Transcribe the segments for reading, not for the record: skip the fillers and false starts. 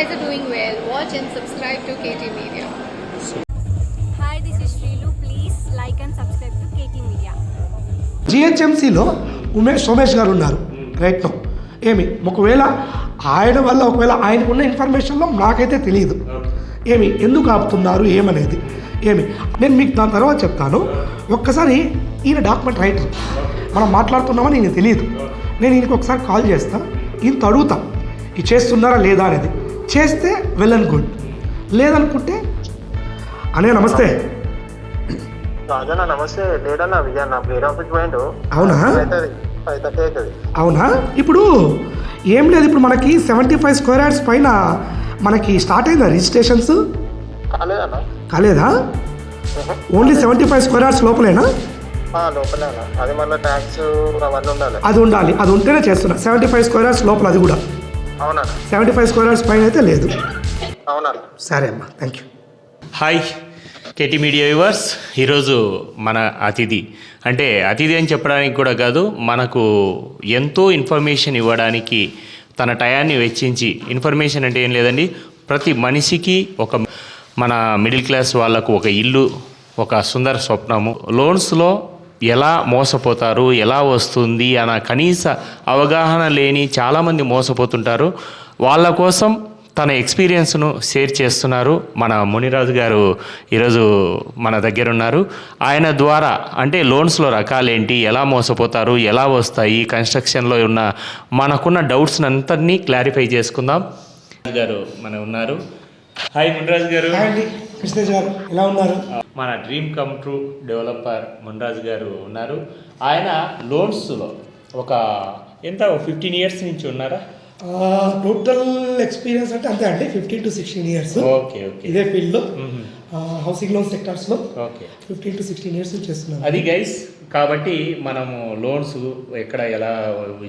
guys are doing well. Watch and subscribe to KT Media. Hi, this is Shrilu. Please like and subscribe to KT Media. జిహెచ్ఎంసీలో Somesh గారు ఉన్నారు right no. ఏమి ఒకవేళ ఆయన వల్ల ఒకవేళ ఆయనకున్న ఇన్ఫర్మేషన్లో నాకైతే తెలియదు ఏమి ఎందుకు ఆపుతున్నారు ఏమనేది ఏమి నేను మీకు దాని తర్వాత చెప్తాను. ఒక్కసారి ఈయన డాక్యుమెంట్ రైటర్ మనం మాట్లాడుతున్నామని ఈయన తెలియదు. నేను ఈయనకి ఒకసారి కాల్ చేస్తాను, ఈయనతో అడుగుతా ఇది చేస్తున్నారా లేదా అనేది. చేస్తే వెల్ అండ్ గుడ్, లేదనుకుంటే అనే నమస్తే. నమస్తే. లేదన్నా విజయ్ నా వేరే ఆఫీస్ పోయిండు. అవునా అవునా. ఇప్పుడు ఏం లేదు, ఇప్పుడు మనకి 75 స్క్వేర్ యార్డ్స్ పైన మనకి స్టార్ట్ అయిందా రిజిస్ట్రేషన్స్? కాలేదా? ఓన్లీ 75 స్క్వేర్ యార్డ్స్ లోపలేనా? అది మళ్ళీ ట్యాక్స్ అవన్నీ ఉండాలి. అది ఉండాలి, అది ఉంటేనే చేస్తున్నా. 75 స్క్వేర్ యార్డ్స్ లోపల అది కూడా. అవునా? 75 స్క్వేర్ యార్డ్స్ పైన అయితే లేదు. అవునా? సరే అమ్మా, thank you. Hi KT media viewers. ఈరోజు మన అతిథి అంటే అతిథి అని చెప్పడానికి కూడా కాదు, మనకు ఎంతో ఇన్ఫర్మేషన్ ఇవ్వడానికి తన టయాన్ని వెచ్చించి, ఇన్ఫర్మేషన్ అంటే ఏం లేదండి, ప్రతి మనిషికి ఒక మన మిడిల్ క్లాస్ వాళ్ళకు ఒక ఇల్లు ఒక సుందర స్వప్నము. లోన్స్లో ఎలా మోసపోతారు, ఎలా వస్తుంది అన్న కనీస అవగాహన లేని చాలామంది మోసపోతుంటారు. వాళ్ళ కోసం తన ఎక్స్పీరియన్స్ను షేర్ చేస్తున్నారు మన మునిరాజు గారు. ఈరోజు మన దగ్గర ఉన్నారు. ఆయన ద్వారా అంటే లోన్స్లో రకాలేంటి, ఎలా మోసపోతారు, ఎలా వస్తాయి, కన్స్ట్రక్షన్లో ఉన్న మనకున్న డౌట్స్ అంతటినీ క్లారిఫై చేసుకుందాం. గారు మన ఉన్నారు. హాయ్ మునిరాజు గారు. కృష్ణేష్ గారు ఎలా ఉన్నారు? మన dream come true developer Muniraju గారు ఉన్నారు. ఆయన లోన్స్లో ఒక ఎంత 15 ఇయర్స్ నుంచి ఉన్నారా? టోటల్ ఎక్స్పీరియన్స్ అంటే అంతే అండి, 15 to 16 ఇయర్స్. Okay okay. ఇదే ఫీల్డ్లో హౌసింగ్ లోన్ సెక్టార్స్లో ఓకే 15 to 16 ఇయర్స్ నుంచి చేస్తున్నాను. అది గైస్. కాబట్టి మనము లోన్స్ ఎక్కడ ఎలా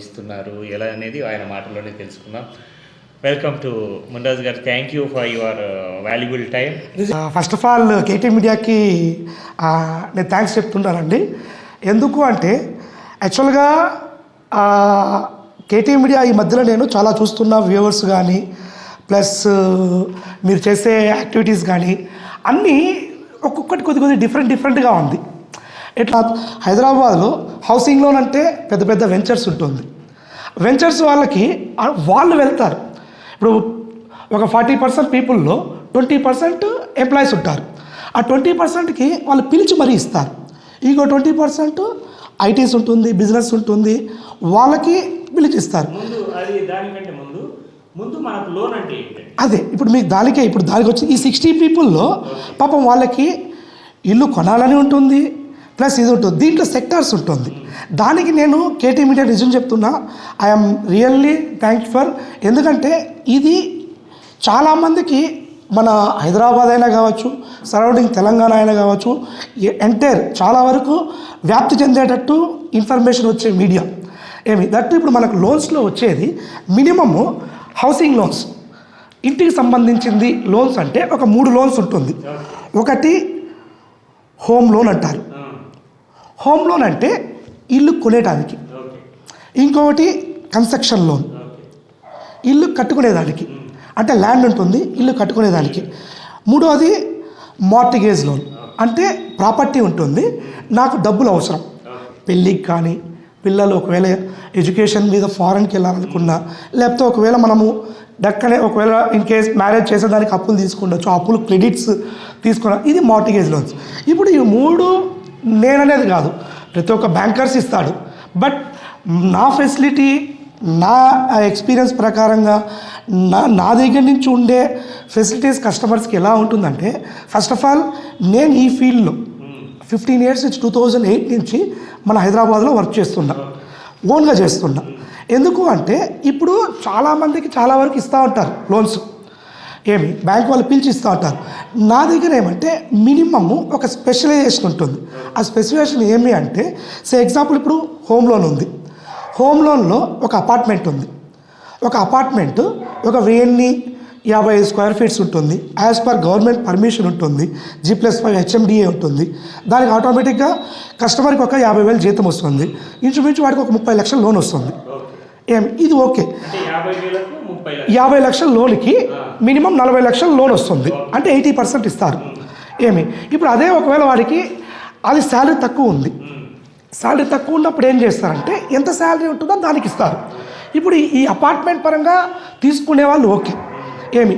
ఇస్తున్నారు ఎలా అనేది ఆయన మాటల్లోనే తెలుసుకుందాం. వెల్కమ్ టు మునిరాజు గారు. Thank you for your valuable time. First of all KT మీడియాకి నేను థ్యాంక్స్ చెప్తున్నానండి. ఎందుకు అంటే యాక్చువల్గా కేటీ మీడియా ఈ మధ్యలో నేను చాలా చూస్తున్న వ్యూవర్స్ కానీ ప్లస్ మీరు చేసే యాక్టివిటీస్ కానీ అన్నీ ఒక్కొక్కటి కొద్ది డిఫరెంట్గా ఉంది. ఇట్లా హైదరాబాద్లో హౌసింగ్ లోన్ అంటే పెద్ద పెద్ద వెంచర్స్ ఉంటుంది. వెంచర్స్ వాళ్ళకి వాళ్ళు వెళ్తారు. ఇప్పుడు ఒక 40% పీపుల్లో 20% ఎంప్లాయీస్ ఉంటారు. ఆ 20%కి వాళ్ళు పిలిచి మరీ ఇస్తారు. ఇంకో 20% ఐటీస్ ఉంటుంది, బిజినెస్ ఉంటుంది, వాళ్ళకి పిలిచిస్తారు. అదే ఇప్పుడు మీకు దానికి వచ్చి ఈ 60 పీపుల్లో పాపం వాళ్ళకి ఇల్లు కొనాలని ఉంటుంది, ప్లస్ ఇది ఉంటుంది, దీంట్లో సెక్టార్స్ ఉంటుంది. దానికి నేను కేటీ మీడియా నిజం చెప్తున్నా, ఐఎమ్ రియల్లీ థ్యాంక్ ఫర్. ఎందుకంటే ఇది చాలామందికి మన హైదరాబాద్ అయినా కావచ్చు, సరౌండింగ్ తెలంగాణ అయినా కావచ్చు, ఎంటైర్ చాలా వరకు వ్యాప్తి చెందేటట్టు ఇన్ఫర్మేషన్ వచ్చే మీడియా. దట్టు ఇప్పుడు మనకు లోన్స్లో వచ్చేది మినిమము హౌసింగ్ లోన్స్, ఇంటికి సంబంధించింది లోన్స్ అంటే ఒక 3 లోన్స్ ఉంటుంది. ఒకటి హోమ్ లోన్ అంటారు. హోమ్ లోన్ అంటే ఇల్లు కొనేటానికి. ఇంకొకటి కన్స్ట్రక్షన్ లోన్, ఇల్లు కట్టుకునేదానికి, అంటే ల్యాండ్ ఉంటుంది ఇల్లు కట్టుకునేదానికి. మూడోది మార్టిగేజ్ లోన్, అంటే ప్రాపర్టీ ఉంటుంది, నాకు డబ్బులు అవసరం పెళ్ళికి కానీ, పిల్లలు ఒకవేళ ఎడ్యుకేషన్ మీద ఫారెన్కి వెళ్ళాలనుకున్నా, లేకపోతే ఒకవేళ మనము దక్కనే ఒకవేళ ఇన్ కేస్ మ్యారేజ్ చేసేదానికి అప్పులు తీసుకుండొచ్చు, అప్పులు క్రెడిట్స్ తీసుకున్నా, ఇది మార్టిగేజ్ లోన్స్. ఇప్పుడు ఈ 3 నేననేది కాదు, ప్రతి ఒక్క బ్యాంకర్స్ ఇస్తాడు. బట్ నా ఫెసిలిటీ, నా ఎక్స్పీరియన్స్ ప్రకారంగా నా దగ్గర నుంచి ఉండే ఫెసిలిటీస్ కస్టమర్స్కి ఎలా ఉంటుందంటే, ఫస్ట్ ఆఫ్ ఆల్ నేను ఈ ఫీల్డ్లో 15 ఇయర్స్ నుంచి 2008 నుంచి మన హైదరాబాద్లో వర్క్ చేస్తున్నా, ఓన్గా చేస్తున్నా. ఎందుకు అంటే ఇప్పుడు చాలామందికి చాలా వరకు ఇస్తూ ఉంటారు లోన్స్, బ్యాంక్ వాళ్ళు పిలిచి ఇస్తూ ఉంటారు. నా దగ్గర ఏమంటే మినిమమ్ ఒక స్పెషలైజేషన్ ఉంటుంది. ఆ స్పెషలైజేషన్ ఏమి అంటే, ఎగ్జాంపుల్ ఇప్పుడు హోమ్ లోన్ ఉంది. హోమ్ లోన్లో ఒక అపార్ట్మెంట్ ఉంది. ఒక అపార్ట్మెంట్ ఒక 1050 స్క్వేర్ ఫీట్స్ ఉంటుంది. యాజ్ పర్ గవర్నమెంట్ పర్మిషన్ ఉంటుంది. G+5 HMDA ఉంటుంది. దానికి ఆటోమేటిక్గా కస్టమర్కి ఒక 50,000 జీతం వస్తుంది. ఇంచుమించు వాడికి ఒక 30 లక్షల లోన్ వస్తుంది. ఇది ఓకే. అంటే 50,000కు 30,00,000. 50 లక్షల లోన్కి మినిమం 40 లక్షల లోన్ వస్తుంది, అంటే 80% ఇస్తారు. ఇప్పుడు అదే ఒకవేళ వాడికి అది శాలరీ తక్కువ ఉంది, శాలరీ తక్కువ ఉన్నప్పుడు ఏం చేస్తారంటే ఎంత శాలరీ ఉంటుందో దానికి ఇస్తారు. ఇప్పుడు ఈ అపార్ట్మెంట్ పరంగా తీసుకునే వాళ్ళు ఓకే.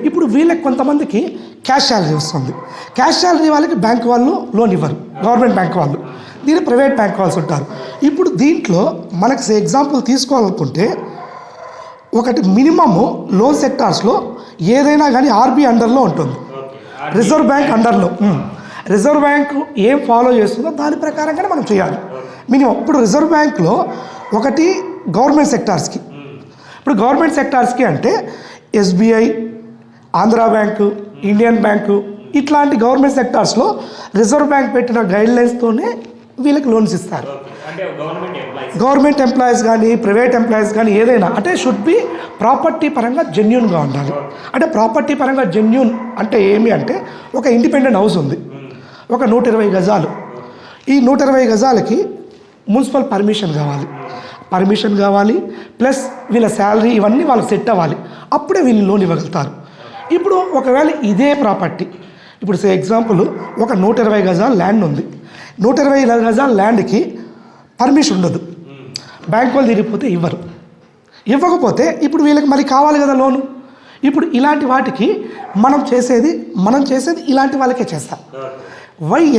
ఇప్పుడు వీళ్ళకి కొంతమందికి క్యాష్ శాలరీ వస్తుంది. క్యాష్ శాలరీ వాళ్ళకి బ్యాంక్ వాళ్ళు లోన్ ఇవ్వరు, గవర్నమెంట్ బ్యాంక్ వాళ్ళు, దీన్ని ప్రైవేట్ బ్యాంక్ వాళ్ళు ఉంటారు. ఇప్పుడు దీంట్లో మనకి ఎగ్జాంపుల్ తీసుకోవాలనుకుంటే ఒకటి మినిమము లోన్ సెక్టార్స్లో ఏదైనా కానీ ఆర్బీ అండర్లో ఉంటుంది, రిజర్వ్ బ్యాంక్ అండర్లో. రిజర్వ్ బ్యాంక్ ఏం ఫాలో చేస్తుందో దాని ప్రకారంగానే మనం చేయాలి మినిమం. ఇప్పుడు రిజర్వ్ బ్యాంక్లో ఒకటి గవర్నమెంట్ సెక్టార్స్కి, ఇప్పుడు గవర్నమెంట్ సెక్టార్స్కి అంటే SBI, Andhra bank, Indian bank, ఇట్లాంటి గవర్నమెంట్ సెక్టార్స్లో రిజర్వ్ బ్యాంక్ పెట్టిన గైడ్లైన్స్తోనే వీళ్ళకి లోన్స్ ఇస్తారు. గవర్నమెంట్ ఎంప్లాయీస్ కానీ ప్రైవేట్ ఎంప్లాయీస్ కానీ ఏదైనా అంటే షుడ్ బి ప్రాపర్టీ పరంగా జెన్యూన్గా ఉండాలి. అంటే ప్రాపర్టీ పరంగా జెన్యూన్ అంటే ఏమి అంటే ఒక ఇండిపెండెంట్ హౌస్ ఉంది, ఒక 120 గజాలు. ఈ 120 గజాలకి మున్సిపల్ పర్మిషన్ కావాలి, ప్లస్ వీళ్ళ శాలరీ ఇవన్నీ వాళ్ళకి సెట్ అవ్వాలి, అప్పుడే వీళ్ళు లోన్ ఇవ్వగలుగుతారు. ఇప్పుడు ఒకవేళ ఇదే ప్రాపర్టీ, ఇప్పుడు ఎగ్జాంపుల్ ఒక 120 గజాల ల్యాండ్ ఉంది, 120 గజాల ల్యాండ్కి పర్మిషన్ ఉండదు, బ్యాంక్ వాళ్ళు తిరిగిపోతే ఇవ్వకపోతే ఇప్పుడు వీళ్ళకి మరి కావాలి కదా లోను. ఇప్పుడు ఇలాంటి వాటికి మనం చేసేది ఇలాంటి వాళ్ళకే చేస్తాం.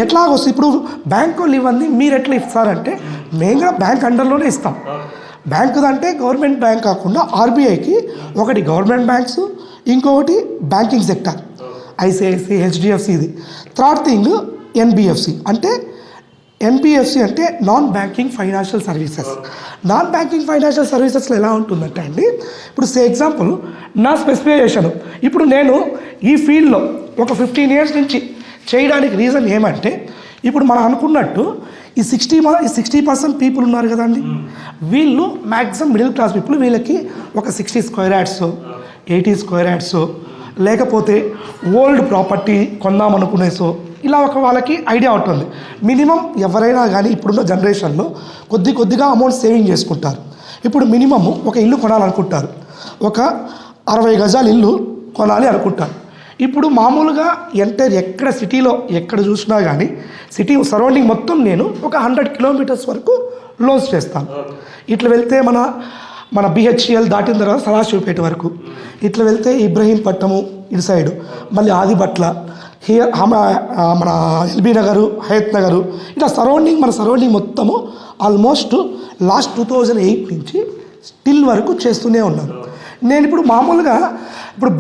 ఎట్లా వస్తుంది ఇప్పుడు బ్యాంక్ వాళ్ళు ఇవన్నీ మీరు ఎట్లా ఇస్తారంటే మెయిన్గా బ్యాంక్ అండర్లోనే ఇస్తాం. బ్యాంకు అంటే గవర్నమెంట్ బ్యాంక్ కాకుండా ఆర్బీఐకి ఒకటి గవర్నమెంట్ బ్యాంక్స్, ఇంకొకటి బ్యాంకింగ్ సెక్టర్ ఐసిఐసిఐ, హెచ్డిఎఫ్సి. ఇది థర్డ్ థింగ్ ఎన్బిఎఫ్సి అంటే non banking financial services. Non banking financial సర్వీసెస్లో ఎలా ఉంటుందంటే అండి, ఇప్పుడు ఎగ్జాంపుల్ నా స్పెసిఫికేషన్, ఇప్పుడు నేను ఈ ఫీల్డ్లో ఒక 15 years నుంచి చేయడానికి రీజన్ ఏమంటే ఇప్పుడు మనం అనుకున్నట్టు ఈ 60% పీపుల్ ఉన్నారు కదండి, వీళ్ళు మ్యాక్సిమం మిడిల్ క్లాస్ పీపుల్. వీళ్ళకి ఒక 60 square yards 80 square yards లేకపోతే ఓల్డ్ ప్రాపర్టీ కొందామనుకునేసో ఇలా ఒక వాళ్ళకి ఐడియా ఉంటుంది. మినిమం ఎవరైనా కానీ ఇప్పుడున్న జనరేషన్లో కొద్దిగా అమౌంట్ సేవింగ్ చేసుకుంటారు. ఇప్పుడు మినిమము ఒక ఇల్లు కొనాలనుకుంటారు, ఒక 60 గజాల ఇల్లు కొనాలి అనుకుంటారు. ఇప్పుడు మామూలుగా ఎక్కడ సిటీలో ఎక్కడ చూసినా కానీ సిటీ సరౌండింగ్ మొత్తం నేను ఒక 100 kilometers వరకు లోన్స్ చేస్తాను. ఇట్లా వెళ్తే మన బిహెచ్ఎల్ దాటిన తర్వాత సదాశివపేట వరకు, ఇట్లా వెళ్తే ఇబ్రహీంపట్నము ఇటు సైడు, మళ్ళీ ఆదిబట్ల, మన ఎల్బీ నగరు, హయత్ నగరు, ఇట్లా మన సరౌండింగ్ మొత్తము ఆల్మోస్ట్ లాస్ట్ 2008 నుంచి స్టిల్ వరకు చేస్తూనే ఉన్నాను. నేను ఇప్పుడు మామూలుగా ఇప్పుడు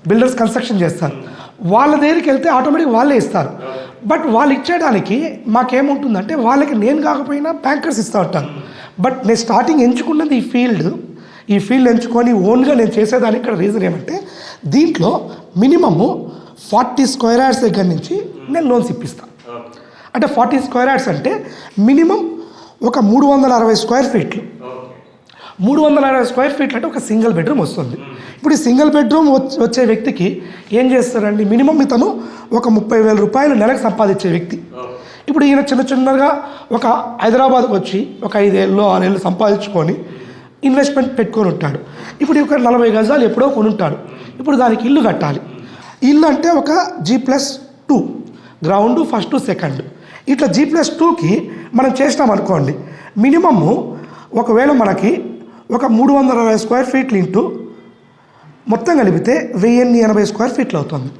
బిల్డర్స్ కన్స్ట్రక్షన్ చేస్తారు, వాళ్ళ దగ్గరికి వెళ్తే ఆటోమేటిక్గా వాళ్ళే ఇస్తారు. బట్ వాళ్ళు ఇచ్చేయడానికి మాకేముంటుందంటే వాళ్ళకి నేను కాకపోయినా బ్యాంకర్స్ ఇస్తూ ఉంటాను. బట్ నేను స్టార్టింగ్ ఎంచుకున్నది ఈ ఫీల్డ్ ఎంచుకొని ఓన్గా నేను చేసేదానికి ఇక్కడ రీజన్ ఏమంటే దీంట్లో మినిమము 40 square yards దగ్గర నుంచి నేను లోన్స్ ఇప్పిస్తాను. అంటే 40 square yards అంటే మినిమం ఒక 360 square feet. 360 square feet అంటే ఒక సింగిల్ బెడ్రూమ్ వస్తుంది. ఇప్పుడు ఈ సింగిల్ బెడ్రూమ్ వచ్చే వ్యక్తికి ఏం చేస్తారండి, మినిమం ఇతను ఒక 30,000 రూపాయలు నెలకు సంపాదించే వ్యక్తి. ఇప్పుడు ఈయన చిన్నగా ఒక హైదరాబాద్కి వచ్చి ఒక 5 ఏళ్ళు 6 ఏళ్ళు సంపాదించుకొని ఇన్వెస్ట్మెంట్ పెట్టుకొని ఉంటాడు. ఇప్పుడు ఒక 40 గజాలు ఎప్పుడో కొనుంటాడు. ఇప్పుడు దానికి ఇల్లు కట్టాలి. ఇల్లు అంటే ఒక G+2 గ్రౌండ్, ఫస్ట్, సెకండ్, ఇట్లా G+2కి మనం చేసినామనుకోండి, మినిమము ఒకవేళ మనకి ఒక 360 square feet ఇంటూ మొత్తం కలిపితే 1080 square feet అవుతుంది.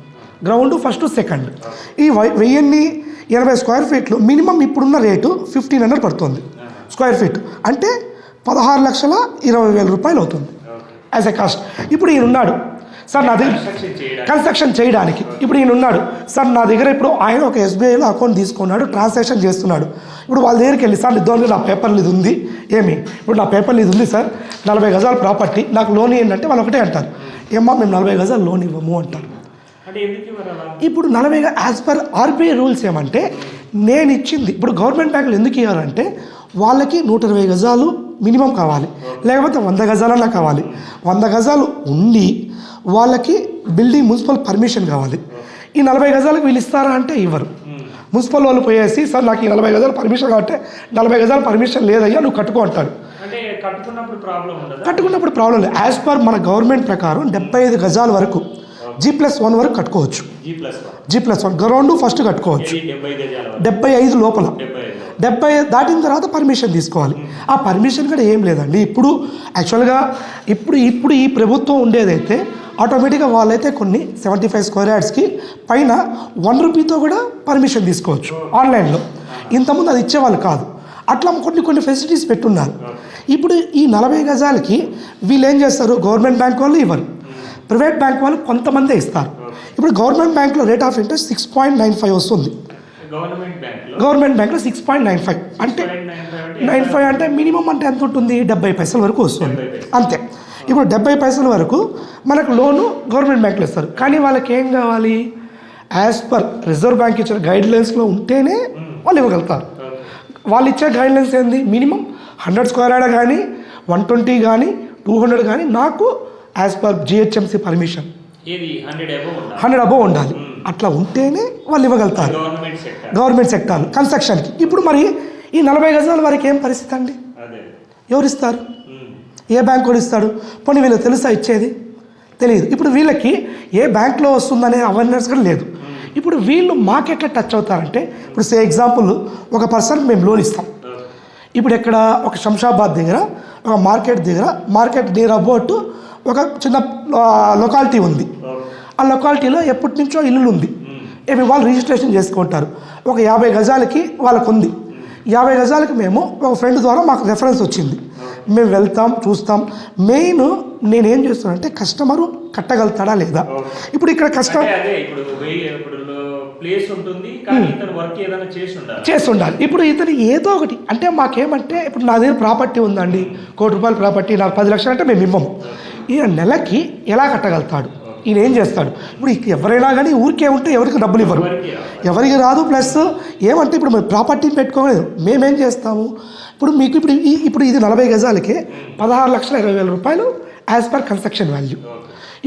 Ground, first, second. ఈ 1080 square feet మినిమం ఇప్పుడున్న రేటు 1,500 పడుతుంది స్క్వేర్ ఫీట్, అంటే 16,20,000 రూపాయలు అవుతుంది యాజ్ ఎ కాస్ట్. ఇప్పుడు ఈయన ఉన్నాడు సార్ నా దగ్గర కన్స్ట్రక్షన్ చేయడానికి, ఇప్పుడు ఈయన ఉన్నాడు సార్ నా దగ్గర, ఇప్పుడు ఆయన ఒక ఎస్బీఐలో అకౌంట్ తీసుకున్నాడు, ట్రాన్సాక్షన్ చేస్తున్నాడు. ఇప్పుడు వాళ్ళ దగ్గరికి వెళ్ళి సార్ ఇద్దరు నా పేపర్లు ఇది ఉంది, ఇప్పుడు నా పేపర్లు ఇది ఉంది సార్, 40 గజాల ప్రాపర్టీ నాకు లోన్ ఏంటంటే వాళ్ళు ఒకటే అంటారు, ఏమో మేము 40 గజాలు లోన్ ఇవ్వము అంటారు. ఇప్పుడు 40 యాజ్ పర్ ఆర్బీఐ రూల్స్ ఏమంటే నేను ఇచ్చింది, ఇప్పుడు గవర్నమెంట్ బ్యాంకులు ఎందుకు ఇవ్వాలంటే వాళ్ళకి 120 గజాలు మినిమం కావాలి, లేకపోతే 100 గజాలన్నా కావాలి. 100 గజాలు ఉండి వాళ్ళకి బిల్డింగ్ మున్సిపల్ పర్మిషన్ కావాలి. ఈ 40 గజాలకు వీళ్ళు ఇస్తారా అంటే ఇవ్వరు. మున్సిపల్ వాళ్ళు పోయేసి సార్ నాకు ఈ 40 గజాలు పర్మిషన్ కాబట్టి 40 గజాలు పర్మిషన్ లేదయ్యా నువ్వు కట్టుకో అంటాడు. కట్టుకున్నప్పుడు ప్రాబ్లం ఉండదు. కట్టుకున్నప్పుడు ప్రాబ్లం లేదు. యాజ్ పర్ మన గవర్నమెంట్ ప్రకారం 75 గజాల వరకు G+1 వరకు కట్టుకోవచ్చు. G+1 గ్రౌండ్ ఫస్ట్ కట్టుకోవచ్చు. 75 లోపల 70 దాటిన తర్వాత పర్మిషన్ తీసుకోవాలి. ఆ పర్మిషన్ కూడా ఏం లేదండి. ఇప్పుడు యాక్చువల్గా ఇప్పుడు ఈ ప్రభుత్వం ఉండేదైతే ఆటోమేటిక్గా వాళ్ళైతే కొన్ని 75 స్క్వేర్ యార్డ్స్కి పైన 1 రూపీతో కూడా పర్మిషన్ తీసుకోవచ్చు ఆన్లైన్లో. ఇంతకుముందు అది ఇచ్చేవాళ్ళు కాదు. అట్లా కొన్ని ఫెసిలిటీస్ పెట్టున్నారు. ఇప్పుడు ఈ 40 గజాలకి వీళ్ళు ఏం చేస్తారు, గవర్నమెంట్ బ్యాంక్ వాళ్ళు ఇవ్వరు, ప్రైవేట్ బ్యాంక్ వాళ్ళు కొంతమందే ఇస్తారు. ఇప్పుడు గవర్నమెంట్ బ్యాంక్లో రేట్ ఆఫ్ ఇంట్రెస్ట్ 6.95 వస్తుంది. గవర్నమెంట్ బ్యాంక్లో 6.95 అంటే 95 అంటే మినిమం అంటే ఎంత ఉంటుంది, 70 పైసల వరకు వస్తుంది అంతే. ఇప్పుడు 70 పైసల వరకు మనకు లోను గవర్నమెంట్ బ్యాంకులో ఇస్తారు. కానీ వాళ్ళకి ఏం కావాలి, యాజ్ పర్ రిజర్వ్ బ్యాంక్ ఇచ్చిన గైడ్లైన్స్లో ఉంటేనే వాళ్ళు ఇవ్వగలుగుతారు. వాళ్ళు ఇచ్చే గైడ్లైన్స్ ఏంది, మినిమం 100 స్క్వేర్ యార్డ్ కానీ 120 కానీ 200 కానీ నాకు as per GHMC permission 100 above ఉండాలి. అట్లా ఉంటేనే వాళ్ళు ఇవ్వగలుగుతారు గవర్నమెంట్ సెక్టార్ కన్స్ట్రక్షన్కి. ఇప్పుడు మరి ఈ 40 గజాల వరకు ఏం పరిస్థితి అండి, ఎవరు ఇస్తారు, ఏ బ్యాంక్ కూడా ఇస్తాడు? పోనీ వీళ్ళకి తెలుసా ఇచ్చేది, తెలియదు. ఇప్పుడు వీళ్ళకి ఏ బ్యాంక్లో వస్తుందనే అవేర్నెస్ కూడా లేదు. ఇప్పుడు వీళ్ళు మాకెట్లా టచ్ అవుతారంటే, ఇప్పుడు సే ఎగ్జాంపుల్ ఒక పర్సన్ మేము లోన్ ఇస్తాం. ఇప్పుడు ఎక్కడ ఒక శంషాబాద్ దగ్గర ఒక మార్కెట్ నియర్ అబౌట్ ఒక చిన్న లొకాలిటీ ఉంది. ఆ లొకాలిటీలో ఎప్పటి నుంచో ఇల్లు ఉంది. ఏమి వాళ్ళు రిజిస్ట్రేషన్ చేసుకుంటారు. ఒక 50 గజాలకి వాళ్ళకు ఉంది. 50 గజాలకి మేము ఒక ఫ్రెండ్ ద్వారా మాకు రెఫరెన్స్ వచ్చింది. మేము వెళ్తాం, చూస్తాం. మెయిన్ నేనేం చేస్తానంటే కస్టమరు కట్టగలుగుతాడా లేదా. ఇప్పుడు ఇక్కడ చేసి ఉండాలి. ఇప్పుడు ఇతను ఏదో ఒకటి అంటే మాకేమంటే, ఇప్పుడు నా దగ్గర ప్రాపర్టీ ఉందండి, ₹1 కోటి ప్రాపర్టీ, నాకు 10 లక్షలు అంటే మేము ఇవ్వము. ఈయన నెలకి ఎలా కట్టగలుగుతాడు, ఈయన ఏం చేస్తాడు? ఇప్పుడు ఎవరైనా కానీ ఊరికే ఉంటే ఎవరికి డబ్బులు ఇవ్వరు, ఎవరికి రాదు. ప్లస్ ఏమంటే ఇప్పుడు మేము ప్రాపర్టీని పెట్టుకోలేదు, మేమేం చేస్తాము, ఇప్పుడు మీకు ఇప్పుడు ఇది 40 గజాలకే 16,20,000 రూపాయలు యాజ్ పర్ కన్స్ట్రక్షన్ వాల్యూ.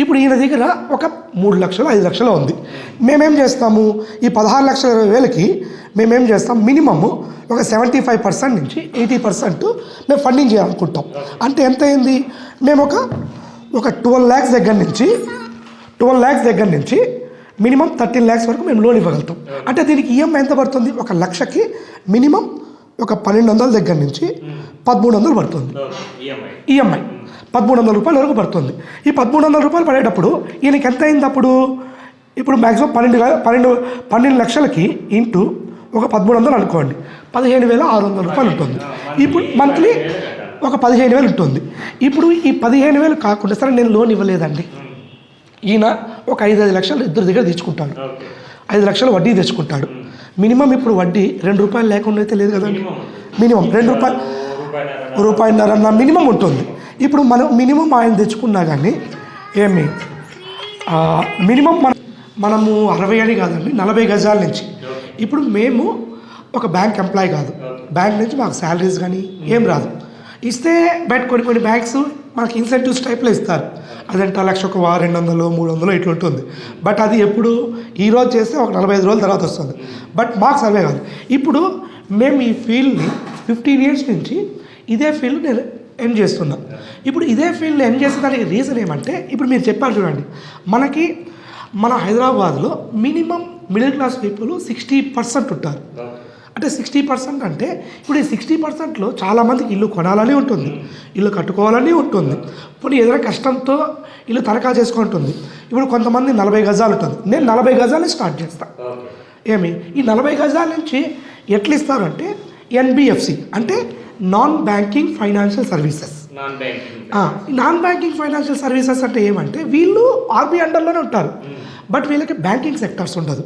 ఇప్పుడు ఈయన దగ్గర ఒక 3 లక్షలు 5 లక్షలు ఉంది. మేమేం చేస్తాము, ఈ 16,20,000కి మేమేం చేస్తాం, మినిమమ్ ఒక 75% నుంచి 80% మేము ఫండింగ్ చేయాలనుకుంటాం. అంటే ఎంత అయింది, మేము ఒక 12 lakhs దగ్గర నుంచి మినిమం 13 lakhs వరకు మేము లోన్ ఇవ్వగలుగుతాం. అంటే దీనికి ఈఎంఐ ఎంత పడుతుంది, 1 లక్షకి మినిమం ఒక 1,200 దగ్గర నుంచి 1,300 పడుతుంది. ఈఎంఐ 1,300 రూపాయల వరకు పడుతుంది. ఈ 1,300 రూపాయలు పడేటప్పుడు ఈయనకి ఎంత అయింది అప్పుడు, ఇప్పుడు మ్యాక్సిమం 12 లక్షలకి ఇంటూ ఒక 1,300 అనుకోండి, 15,600 రూపాయలు ఉంటుంది. ఇప్పుడు మంత్లీ ఒక 15,000 ఉంటుంది. ఇప్పుడు ఈ 15,000 కాకుండా సరే నేను లోన్ ఇవ్వలేదండి, ఈయన ఒక 5 లక్షలు ఇద్దరు దగ్గర తెచ్చుకుంటాడు, 5 లక్షలు వడ్డీ తెచ్చుకుంటాడు. మినిమం ఇప్పుడు వడ్డీ ₹2 లేకుండా అయితే లేదు కదండి. మినిమం ₹1.5 మినిమం ఉంటుంది. ఇప్పుడు మినిమం ఆయన తెచ్చుకున్నా కానీ మినిమం మనము 60 అని కాదండి, 40 గజాల నుంచి. ఇప్పుడు మేము ఒక బ్యాంక్ ఎంప్లాయ్ కాదు, బ్యాంక్ నుంచి మాకు శాలరీస్ కానీ ఏం రాదు. ఇస్తే బట్ కొన్ని బ్యాంక్స్ మనకి ఇన్సెంటివ్స్ టైప్లో ఇస్తారు. అదంటే లక్షకు 200 300 ఇట్లా ఉంటుంది. బట్ అది ఎప్పుడు ఈరోజు చేస్తే ఒక 45 రోజుల తర్వాత వస్తుంది. బట్ మాకు సర్వే కాదు. ఇప్పుడు మేము ఈ ఫీల్డ్ని 15 years నుంచి ఇదే ఫీల్డ్ నేను ఎండ్ చేస్తున్నాం. ఇప్పుడు ఇదే ఫీల్డ్ ఎండ్ చేసేదానికి రీజన్ ఏమంటే, ఇప్పుడు మీరు చెప్పారు చూడండి, మన హైదరాబాద్లో మినిమం మిడిల్ క్లాస్ పీపుల్ 60% ఉంటారు. అంటే 60% అంటే ఇప్పుడు ఈ 60%లో చాలామందికి ఇల్లు కొనాలని ఉంటుంది, ఇల్లు కట్టుకోవాలని ఉంటుంది, ఇప్పుడు ఏదైనా కష్టంతో ఇల్లు తనఖా చేసుకుంటుంది. ఇప్పుడు కొంతమంది 40 గజాలు ఉంటుంది, నేను 40 గజాలు స్టార్ట్ చేస్తాను. ఈ 40 గజాల నుంచి ఎట్లా ఇస్తారంటే NBFC అంటే non banking financial services. Non banking financial services అంటే ఏమంటే వీళ్ళు RBI అండర్లోనే ఉంటారు, బట్ వీళ్ళకి బ్యాంకింగ్ సెక్టర్స్ ఉండదు.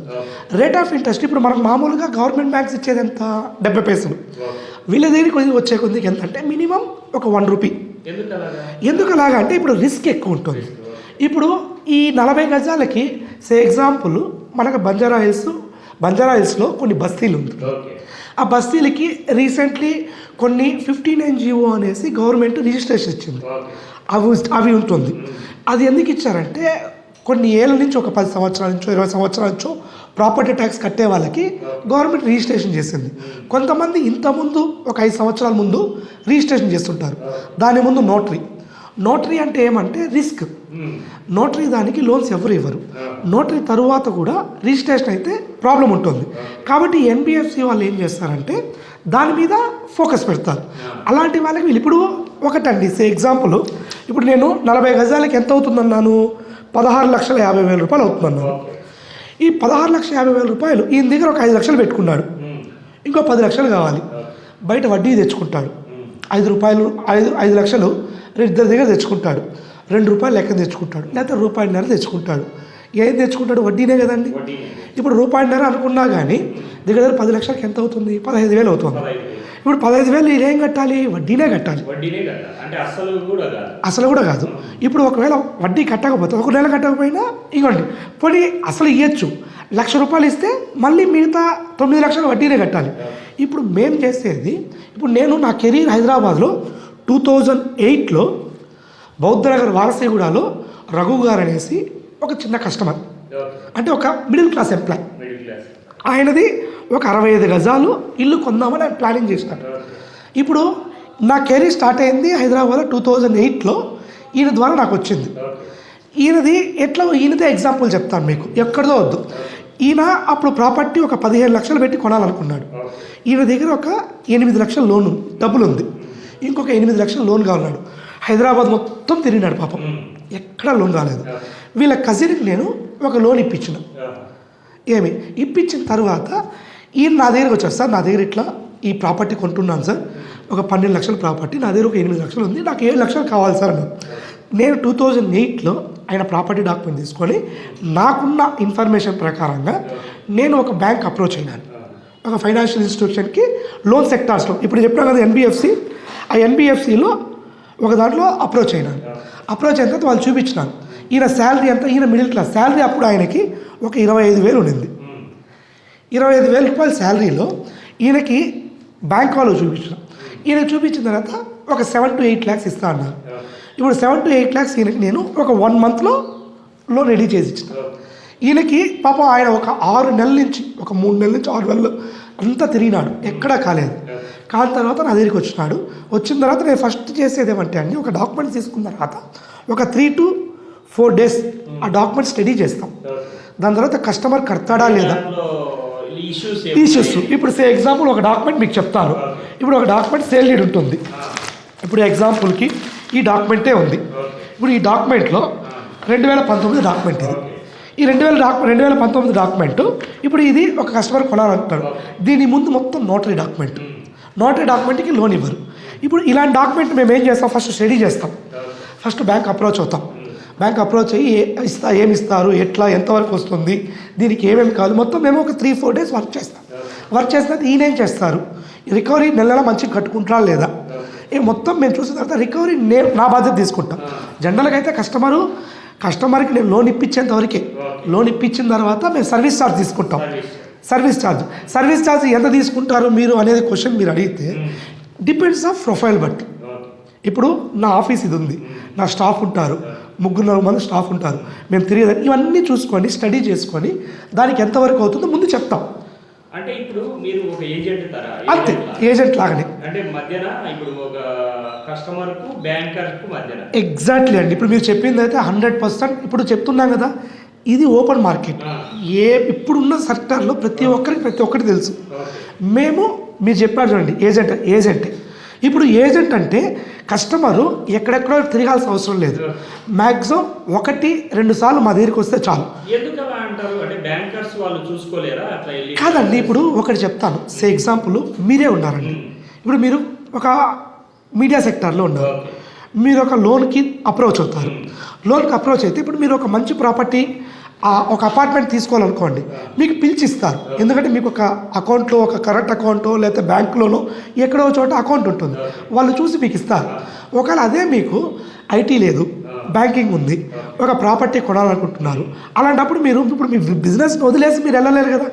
రేట్ ఆఫ్ ఇంట్రెస్ట్ ఇప్పుడు మనకు మామూలుగా గవర్నమెంట్ బ్యాంక్స్ ఇచ్చేది ఎంత, 70 పైసలు. వీళ్ళ దగ్గరికి వచ్చే కొద్దికి ఎంత అంటే మినిమం ఒక ₹1. ఎందుకు అలాగా అంటే ఇప్పుడు రిస్క్ ఎక్కువ ఉంటుంది. ఇప్పుడు ఈ 40 గజాలకి సే ఎగ్జాంపుల్ మనకు బంజారా హిల్స్లో కొన్ని బస్తీలు ఉంది. ఆ బస్తీలకి రీసెంట్లీ కొన్ని 59 GO అనేసి గవర్నమెంట్ రిజిస్ట్రేషన్ ఇచ్చింది, అవి ఉంటుంది. అది ఎందుకు ఇచ్చారంటే కొన్ని ఏళ్ళ నుంచి ఒక 10 సంవత్సరాల నుంచో 20 సంవత్సరాల నుంచో ప్రాపర్టీ ట్యాక్స్ కట్టే వాళ్ళకి గవర్నమెంట్ రిజిస్ట్రేషన్ చేసింది. కొంతమంది ఇంతకుముందు ఒక 5 సంవత్సరాల ముందు రిజిస్ట్రేషన్ చేస్తుంటారు. దాని ముందు నోటరీ అంటే ఏమంటే రిస్క్. నోటరీ దానికి లోన్స్ ఎవరు ఇవ్వరు. నోటరీ తరువాత కూడా రిజిస్ట్రేషన్ అయితే ప్రాబ్లం ఉంటుంది. కాబట్టి ఎన్బిఎఫ్సి వాళ్ళు ఏం చేస్తారంటే దాని మీద ఫోకస్ పెడతారు. అలాంటి వాళ్ళకి వీళ్ళు ఇప్పుడు ఒకటండి ఎగ్జాంపుల్, ఇప్పుడు నేను 40 గజాలకి ఎంత అవుతుందన్నాను, 16,50,000 రూపాయలు అవుతుందన్నాను. ఈ 16,50,000 రూపాయలు ఈయన దగ్గర ఒక 5 లక్షలు పెట్టుకున్నాడు, ఇంకో 10 లక్షలు కావాలి. బయట వడ్డీ తెచ్చుకుంటాడు, 5 లక్షలు ఇద్దరి దగ్గర తెచ్చుకుంటాడు, 2 రూపాయలు లెక్క తెచ్చుకుంటాడు, లేకపోతే ₹1.5 తెచ్చుకుంటాడు. ఏం తెచ్చుకుంటాడు? వడ్డీనే కదండి. ఇప్పుడు ₹1.5 అనుకున్నా కానీ దగ్గర 10 లక్షలకి ఎంత అవుతుంది? 15,000 అవుతుంది. ఇప్పుడు 15,000 ఇదేం కట్టాలి? వడ్డీనే కట్టాలి, అసలు కూడా కాదు. ఇప్పుడు ఒకవేళ వడ్డీ కట్టకపోతే, ఒక నెల కట్టకపోయినా ఇవ్వండి పోనీ అసలు ఇవ్వచ్చు, ₹1,00,000 ఇస్తే మళ్ళీ మిగతా 9 లక్షలు వడ్డీనే కట్టాలి. ఇప్పుడు మేము చేసేది, ఇప్పుడు నేను నా కెరీర్ హైదరాబాద్లో 2008లో బౌద్ధనగర్ వారసీగూడలో రఘు గారు అనేసి ఒక చిన్న కస్టమర్, అంటే ఒక మిడిల్ క్లాస్ ఎంప్లాయ్, ఆయనది ఒక 65 గజాలు ఇల్లు కొందామని ఆయన ప్లానింగ్ చేసినాడు. ఇప్పుడు నా కెరీర్ స్టార్ట్ అయింది హైదరాబాద్లో 2008లో. ఈయన ద్వారా నాకు వచ్చింది. ఈయనదే ఎగ్జాంపుల్ చెప్తాను మీకు, ఎక్కడిదో వద్దు. ఈయన అప్పుడు ప్రాపర్టీ ఒక 15 లక్షలు పెట్టి కొనాలనుకున్నాడు. ఈయన దగ్గర ఒక 8 లక్షల లోను డబ్బులు ఉంది, ఇంకొక 8 లక్షల లోన్ కావాలన్నాడు. హైదరాబాద్ మొత్తం తిరిగినాడు పాపం, ఎక్కడ లోన్ రాలేదు. వీళ్ళ కజిన్కి నేను ఒక లోన్ ఇప్పించిన. ఇప్పించిన తర్వాత ఈయన నా దగ్గరకు వచ్చారు, సార్ నా దగ్గర ఇట్లా ఈ ప్రాపర్టీ కొంటున్నాను సార్, ఒక 12 లక్షల ప్రాపర్టీ, నా దగ్గర ఒక 8 లక్షలు ఉంది, నాకు 7 లక్షలు కావాలి సార్ అన్నాను. నేను 2008లో ఆయన ప్రాపర్టీ డాక్యుమెంట్ తీసుకొని నాకున్న ఇన్ఫర్మేషన్ ప్రకారంగా నేను ఒక బ్యాంక్ అప్రోచ్ అయినాను, ఒక ఫైనాన్షియల్ ఇన్స్టిట్యూషన్కి లోన్ సెక్టార్స్లో. ఇప్పుడు చెప్పినా కదా ఎన్బిఎఫ్సి, ఆ ఎన్బిఎఫ్సిలో ఒక దాంట్లో అప్రోచ్ అయినాను. అప్రోచ్ అయిన తర్వాత వాళ్ళు చూపించినాను ఈయన శాలరీ ఎంత. ఈయన మిడిల్ క్లాస్, శాలరీ అప్పుడు ఆయనకి ఒక 25,000 ఉండింది. 25,000 రూపాయల శాలరీలో ఈయనకి బ్యాంక్ వాళ్ళు చూపించిన. ఈయన చూపించిన తర్వాత ఒక 7 to 8 lakhs ఇస్తా అన్నారు. ఇప్పుడు 7 to 8 lakhs ఈయనకి నేను ఒక 1 monthలో లోన్ రెడీ చేసి ఇచ్చిన. ఈయనకి పాపం ఆయన ఒక 6 నెలల నుంచి, ఒక 3 నెలల నుంచి 6 నెలలు అంతా తిరిగినాడు, ఎక్కడా కాలేదు. కాని తర్వాత నా దగ్గరికి వచ్చిన తర్వాత నేను ఫస్ట్ చేసేది ఏమంటే అండి, ఒక డాక్యుమెంట్స్ తీసుకున్న తర్వాత ఒక 3 to 4 days ఆ డాక్యుమెంట్ స్టడీ చేస్తాం. దాని తర్వాత కస్టమర్ కడతాడా లేదా ఇష్యూస్. ఇప్పుడు ఎగ్జాంపుల్ ఒక డాక్యుమెంట్ మీకు చెప్తాను. ఇప్పుడు ఒక డాక్యుమెంట్ సేల్ డీడ్ ఉంటుంది. ఇప్పుడు ఎగ్జాంపుల్కి ఈ డాక్యుమెంటే ఉంది. ఇప్పుడు ఈ డాక్యుమెంట్లో 2019 డాక్యుమెంట్ ఇది. ఈ 2019 డాక్యుమెంట్, ఇప్పుడు ఇది ఒక కస్టమర్ కొనాలంటాడు. దీని ముందు మొత్తం నోటరీ డాక్యుమెంట్కి లోన్ ఇవ్వరు. ఇప్పుడు ఇలాంటి డాక్యుమెంట్ మేము ఏం చేస్తాం, ఫస్ట్ స్టడీ చేస్తాం, ఫస్ట్ బ్యాంక్ అప్రోచ్ అవుతాం. బ్యాంక్ అప్రోచ్ అయ్యి ఏమి ఇస్తారు, ఎట్లా, ఎంతవరకు వస్తుంది, దీనికి ఏమేమి కాదు, మొత్తం మేము ఒక 3-4 days వర్క్ చేస్తాం. వర్క్ చేసిన తర్వాత ఈయన ఏం చేస్తారు, రికవరీ నెల మంచిగా కట్టుకుంటారా లేదా, మొత్తం మేము చూసిన తర్వాత రికవరీ నా బాధ్యత తీసుకుంటాం. జనరల్గా అయితే కస్టమర్కి నేను లోన్ ఇప్పించేంత వరకే. లోన్ ఇప్పించిన తర్వాత మేము సర్వీస్ ఛార్జ్ తీసుకుంటాం. సర్వీస్ ఛార్జ్ ఎంత తీసుకుంటారు మీరు అనేది క్వశ్చన్ మీరు అడిగితే డిపెండ్స్ ఆఫ్ ప్రొఫైల్ బట్టి. ఇప్పుడు నా ఆఫీస్ ఇది ఉంది, నా స్టాఫ్ ఉంటారు, 3-4 మంది స్టాఫ్ ఉంటారు, మేము తిరిగేదాన్ని ఇవన్నీ చూసుకొని స్టడీ చేసుకొని దానికి ఎంతవరకు అవుతుందో ముందు చెప్తాం. అంటే ఇప్పుడు మీరు ఒక ఏజెంట్ అంతే, ఏజెంట్ లాగానే. అంటే మధ్యన ఇప్పుడు ఒక కస్టమర్ కు బ్యాంకర్ కు మధ్యన. ఎగ్జాక్ట్లీ అండి. ఇప్పుడు మీరు చెప్పింది అయితే 100%. ఇప్పుడు చెప్తున్నాం కదా, ఇది ఓపెన్ మార్కెట్. ఇప్పుడున్న సెక్టార్లో ప్రతి ఒక్కరికి తెలుసు. మీరు చెప్పారు చూడండి, ఏజెంటే. ఇప్పుడు ఏజెంట్ అంటే కస్టమరు ఎక్కడెక్కడో తిరగాల్సిన అవసరం లేదు. మ్యాక్సిమం 1-2 సార్లు మా దగ్గరికి వస్తే చాలు. కాదండి, ఇప్పుడు ఒకటి చెప్తాను. ఎగ్జాంపుల్ మీరే ఉన్నారండి. ఇప్పుడు మీరు ఒక మీడియా సెక్టార్లో ఉన్నారు, మీరు ఒక లోన్కి అప్రోచ్ అవుతారు. లోన్కి అప్రోచ్ అయితే ఇప్పుడు మీరు ఒక మంచి ప్రాపర్టీ, ఒక అపార్ట్మెంట్ తీసుకోవాలనుకోండి, మీకు పిలిచిస్తారు. ఎందుకంటే మీకు ఒక అకౌంట్లో, ఒక కరెంట్ అకౌంటో లేకపోతే బ్యాంకులోనో ఎక్కడో చోట అకౌంట్ ఉంటుంది, వాళ్ళు చూసి మీకు ఇస్తారు. ఒకవేళ అదే మీకు ఐటీ లేదు, బ్యాంకింగ్ ఉంది, ఒక ప్రాపర్టీ కొనాలనుకుంటున్నారు, అలాంటప్పుడు ఇప్పుడు మీ బిజినెస్ని వదిలేసి మీరు వెళ్ళలేరు కదా.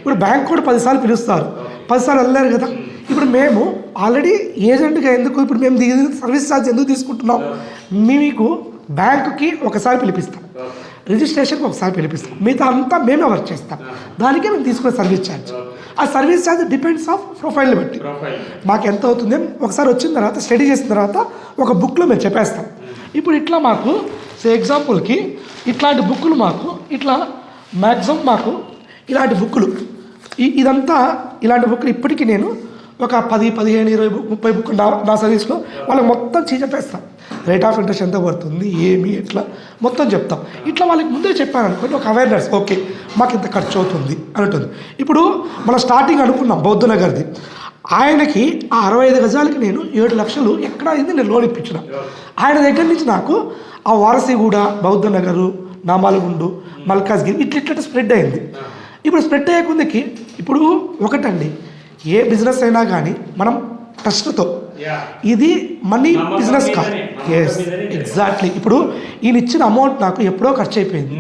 ఇప్పుడు బ్యాంక్ కూడా 10 సార్లు పిలుస్తారు, 10 సార్లు వెళ్ళలేరు కదా. ఇప్పుడు మేము ఆల్రెడీ ఏజెంట్గా ఎందుకు ఇప్పుడు మేము సర్వీస్ ఛార్జ్ ఎందుకు తీసుకుంటున్నాం, మీకు బ్యాంకుకి ఒకసారి పిలిపిస్తాం, రిజిస్ట్రేషన్కి ఒకసారి పిలిపిస్తాం, మిగతా అంతా మేమే వర్క్ చేస్తాం. దానికే మేము తీసుకునే సర్వీస్ ఛార్జ్. ఆ సర్వీస్ ఛార్జ్ డిపెండ్స్ ఆఫ్ ప్రొఫైల్ని బట్టి మాకు ఎంత అవుతుంది. ఒకసారి వచ్చిన తర్వాత స్టడీ చేసిన తర్వాత ఒక బుక్లో మేము చెప్పేస్తాం. ఇప్పుడు ఇట్లా మాకు ఎగ్జాంపుల్కి ఇట్లాంటి బుక్కులు మాకు ఇట్లా మ్యాక్సిమం మాకు ఇలాంటి బుక్కులు ఇదంతా ఇలాంటి బుక్కులు ఇప్పటికీ నేను ఒక 10, 15, 20, 30 బుక్కులు నా సర్వీస్లో వాళ్ళకి మొత్తం చెప్పేస్తాం. రేట్ ఆఫ్ ఇంట్రెస్ట్ ఎంత పడుతుంది, ఏమి, ఎట్లా మొత్తం చెప్తాం. ఇట్లా వాళ్ళకి ముందే చెప్పాను అనుకోండి, ఒక అవేర్నెస్, ఓకే మాకు ఇంత ఖర్చు అవుతుంది అని ఉంటుంది. ఇప్పుడు మనం స్టార్టింగ్ అనుకున్నాం బౌద్ధ నగర్ది, ఆయనకి ఆ 65 గజాలకి నేను 7 లక్షలు ఎక్కడ అయింది నేను లోన్ ఇప్పించిన. ఆయన దగ్గర నుంచి నాకు ఆ వారసిగూడ, బౌద్ధ నగరు, నామాలగుండు, మల్కాజ్గిరి ఇట్లా స్ప్రెడ్ అయింది. ఇప్పుడు స్ప్రెడ్ అయ్యే కొందికి ఇప్పుడు ఒకటండి, ఏ బిజినెస్ అయినా కానీ మనం ట్రస్ట్తో, ఇది మనీ బిజినెస్ కాదు. Yes, exactly. ఇప్పుడు ఈయన ఇచ్చిన అమౌంట్ నాకు ఎప్పుడో ఖర్చు అయిపోయింది.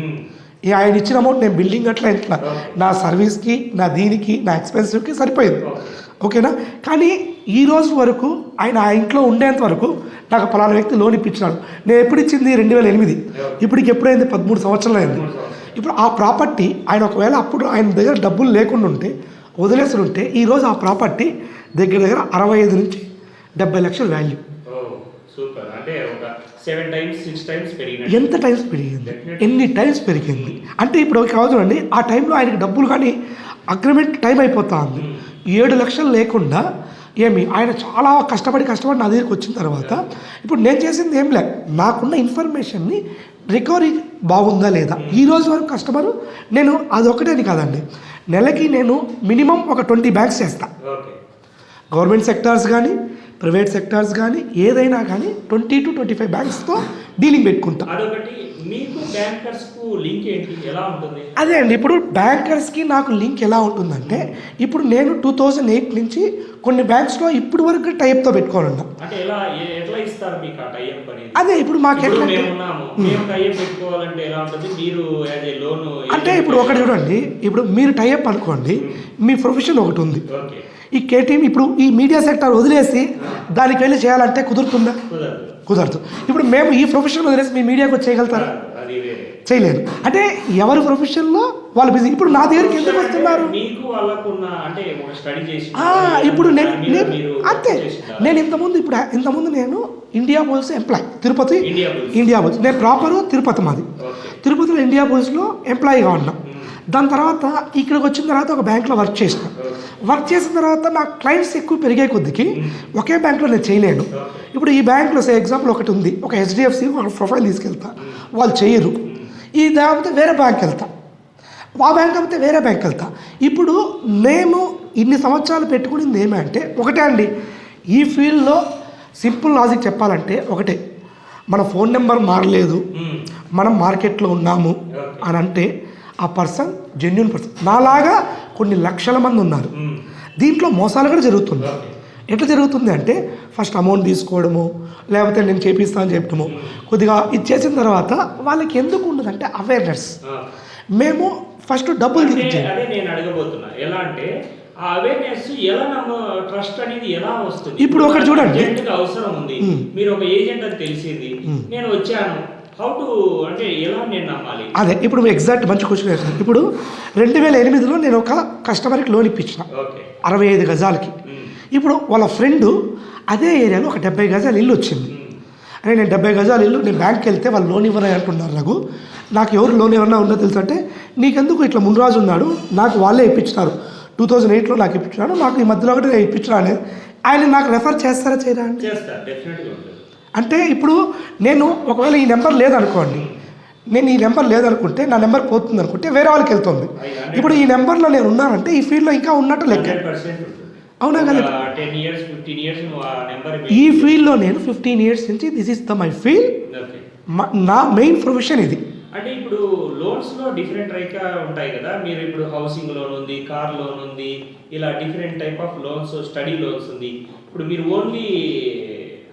ఆయన ఇచ్చిన అమౌంట్ నేను బిల్డింగ్ అట్లా ఇట్లా నా సర్వీస్కి, నా దీనికి, నా ఎక్స్పెన్సివ్కి సరిపోయింది, ఓకేనా. కానీ ఈ రోజు వరకు ఆయన ఆ ఇంట్లో ఉండేంత వరకు నాకు పలానా వ్యక్తి లోన్ ఇప్పించినాడు. నేను ఎప్పుడు ఇచ్చింది 2008, ఇప్పటికి ఎప్పుడైంది 13 సంవత్సరాలు అయింది. ఇప్పుడు ఆ ప్రాపర్టీ ఆయన ఒకవేళ అప్పుడు ఆయన దగ్గర డబ్బులు లేకుండా ఉంటే, వదిలేసి ఉంటే, ఈరోజు ఆ ప్రాపర్టీ దగ్గర 65 నుంచి 70 లక్షల వాల్యూ. ఎంత టైమ్స్ పెరిగింది, ఎన్ని టైమ్స్ పెరిగింది అంటే ఇప్పుడు కావచ్చు అండి. ఆ టైంలో ఆయనకి డబ్బులు కానీ అగ్రిమెంట్ టైం అయిపోతా ఉంది. 7 లక్షలు లేకుండా ఏమి ఆయన చాలా కష్టపడి నా దగ్గరికి వచ్చిన తర్వాత ఇప్పుడు నేను చేసింది ఏం లేదు, నాకున్న ఇన్ఫర్మేషన్ని రికవరీ బాగుందా లేదా. ఈ రోజు వరకు కస్టమరు నేను అదొకటేని కాదండి, నెలకి నేను మినిమం ఒక 20 బ్యాంక్స్ చేస్తాను. గవర్నమెంట్ సెక్టార్స్ కానీ, ప్రైవేట్ సెక్టార్స్ కానీ, ఏదైనా కానీ 20 to 25 బ్యాంక్స్తో డీలింగ్ పెట్టుకుంటా. అదే అండి, ఇప్పుడు బ్యాంకర్స్కి నాకు లింక్ ఎలా ఉంటుందంటే, ఇప్పుడు నేను 2008 నుంచి కొన్ని బ్యాంక్స్లో ఇప్పుడు వరకు టైప్తో పెట్టుకోవాలన్నా. అదే ఇప్పుడు మాకు అంటే ఇప్పుడు ఒకటి చూడండి, ఇప్పుడు మీరు టైప్ అనుకోండి, మీ ప్రొఫెషన్ ఒకటి ఉంది, ఈ కేటీఎం ఇప్పుడు ఈ మీడియా సెక్టర్ వదిలేసి దానికి వెళ్ళి చేయాలంటే కుదురుతుందా? కుదరదు. ఇప్పుడు మేము ఈ ప్రొఫెషన్ వదిలేసి మీ మీడియాకి వచ్చి చేయగలుగుతారా? చేయలేదు. అంటే ఎవరి ప్రొఫెషన్లో వాళ్ళు బిజీ. ఇప్పుడు నా దగ్గరికి ఎందుకు వస్తున్నారు? ఇప్పుడు అంతే. నేను ఇంతకుముందు నేను India bulls employ, Tirupati India bulls, నేను ప్రాపర్ తిరుపతి, మాది తిరుపతిలో ఇండియా బుల్స్లో ఎంప్లాయీగా ఉన్నా. దాని తర్వాత ఇక్కడికి వచ్చిన తర్వాత ఒక బ్యాంక్లో వర్క్ చేసిన తర్వాత నాకు క్లయింట్స్ ఎక్కువ పెరిగే కొద్దికి ఒకే బ్యాంక్లో నేను చేయలేను. ఇప్పుడు ఈ బ్యాంక్లో ఎగ్జాంపుల్ ఒకటి ఉంది, ఒక హెచ్డిఎఫ్సి ఒక ప్రొఫైల్ తీసుకెళ్తా, వాళ్ళు చేయరు. ఈ దాకపోతే వేరే బ్యాంక్ వెళ్తా, ఆ బ్యాంక్ అయితే వేరే బ్యాంక్ వెళ్తా. ఇప్పుడు నేను ఇన్ని సంవత్సరాలు పెట్టుకునేది ఏమంటే ఒకటే అండి, ఈ ఫీల్డ్లో సింపుల్ లాజిక్ చెప్పాలంటే ఒకటే, మన ఫోన్ నెంబర్ మారలేదు, మనం మార్కెట్లో ఉన్నాము అని అంటే ఆ పర్సన్ జెన్యూన్ పర్సన్. నాలాగా కొన్ని లక్షల మంది ఉన్నారు, దీంట్లో మోసాలు కూడా జరుగుతుంది. ఎట్లా జరుగుతుంది అంటే ఫస్ట్ అమౌంట్ తీసుకోవడము, లేకపోతే నేను చేపిస్తాను అని చెప్పడము, కొద్దిగా ఇది చేసిన తర్వాత వాళ్ళకి ఎందుకు ఉండదంటే అవేర్నెస్. మేము ఫస్ట్ డబ్బులు తీర్చాము. ఇప్పుడు ఒకటి చూడండి, అవసరం ఉంది, మీరు ఒక ఏజెంట్ అని తెలిసింది, నేను వచ్చాను, అదే ఇప్పుడు ఎగ్జాక్ట్ మంచి క్వశ్చన్ వేసాను. ఇప్పుడు 2008లో నేను ఒక కస్టమర్కి లోన్ ఇప్పించిన 65 గజాలకి. ఇప్పుడు వాళ్ళ ఫ్రెండు అదే ఏరియాలో ఒక 70 గజాల ఇల్లు వచ్చింది. అరే నేను 70 గజాల ఇల్లు, నేను బ్యాంక్కి వెళ్తే వాళ్ళు లోన్ ఇవ్వరని అంటున్నారు. నాకు ఎవరు లోన్ ఏమన్నా ఉందో తెలుసు అంటే, నీకెందుకు ఇట్లా మున్రాజు ఉన్నాడు, నాకు వాళ్ళే ఇప్పించినారు, 2008లో నాకు ఇప్పించినాడు, నాకు ఈ మధ్యలో ఒకటి నేను ఇప్పించినా అనేది ఆయన నాకు రెఫర్ చేస్తారా చేయరా అండి? అంటే ఇప్పుడు నేను ఒకవేళ ఈ నెంబర్ లేదనుకోండి, నేను ఈ నెంబర్ లేదనుకుంటే, నా నెంబర్ పోతుంది అనుకుంటే వేరే వాళ్ళకి వెళ్తుంది. ఇప్పుడు ఈ నెంబర్లో నేను ఉన్నానంటే ఈ ఫీల్డ్లో ఇంకా ఉన్నట్టు లెక్క, అవునా కదా? ఈ ఫీల్డ్లో నేను 15 years నుంచి this is the my field, నా మెయిన్ ప్రొఫెషన్ ఇది. అంటే ఇప్పుడు లోన్స్లో డిఫరెంట్ టైప్గా ఉంటాయి కదా, మీరు ఇప్పుడు హౌసింగ్ లోన్ ఉంది, కార్ లోన్ ఉంది, ఇలా different type of loans, study loans ఉంది. ఇప్పుడు మీరు ఓన్లీ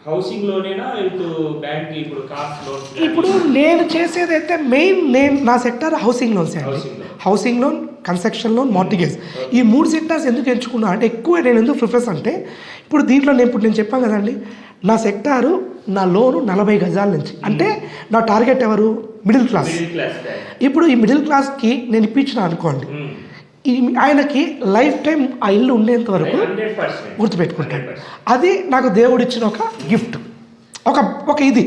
హౌసింగ్ లోనేనా, ఇప్పుడు బ్యాంక్ ఇప్పుడు కార్స్ లోన్స్? ఇప్పుడు నేను చేసేదైతే మెయిన్ నా సెక్టర్ హౌసింగ్ లోన్స్ అండి. Housing loan construction loan, mortgage. ఈ 3 సెక్టార్స్ ఎందుకు ఎంచుకున్నా అంటే ఎక్కువ నేను ఎందుకు ప్రిఫరెన్స్ అంటే ఇప్పుడు దీంట్లో నేను చెప్పాను కదండి, నా సెక్టారు నా లోను 40 గజాల నుంచి, అంటే నా టార్గెట్ ఎవరు? Middle class. ఇప్పుడు ఈ మిడిల్ క్లాస్కి నేను ఇప్పించిన అనుకోండి, ఆయనకి లైఫ్ టైం ఆ ఇల్లు ఉండేంత వరకు గుర్తుపెట్టుకుంటాడు. అది నాకు దేవుడు ఇచ్చిన ఒక గిఫ్ట్, ఒక ఇది.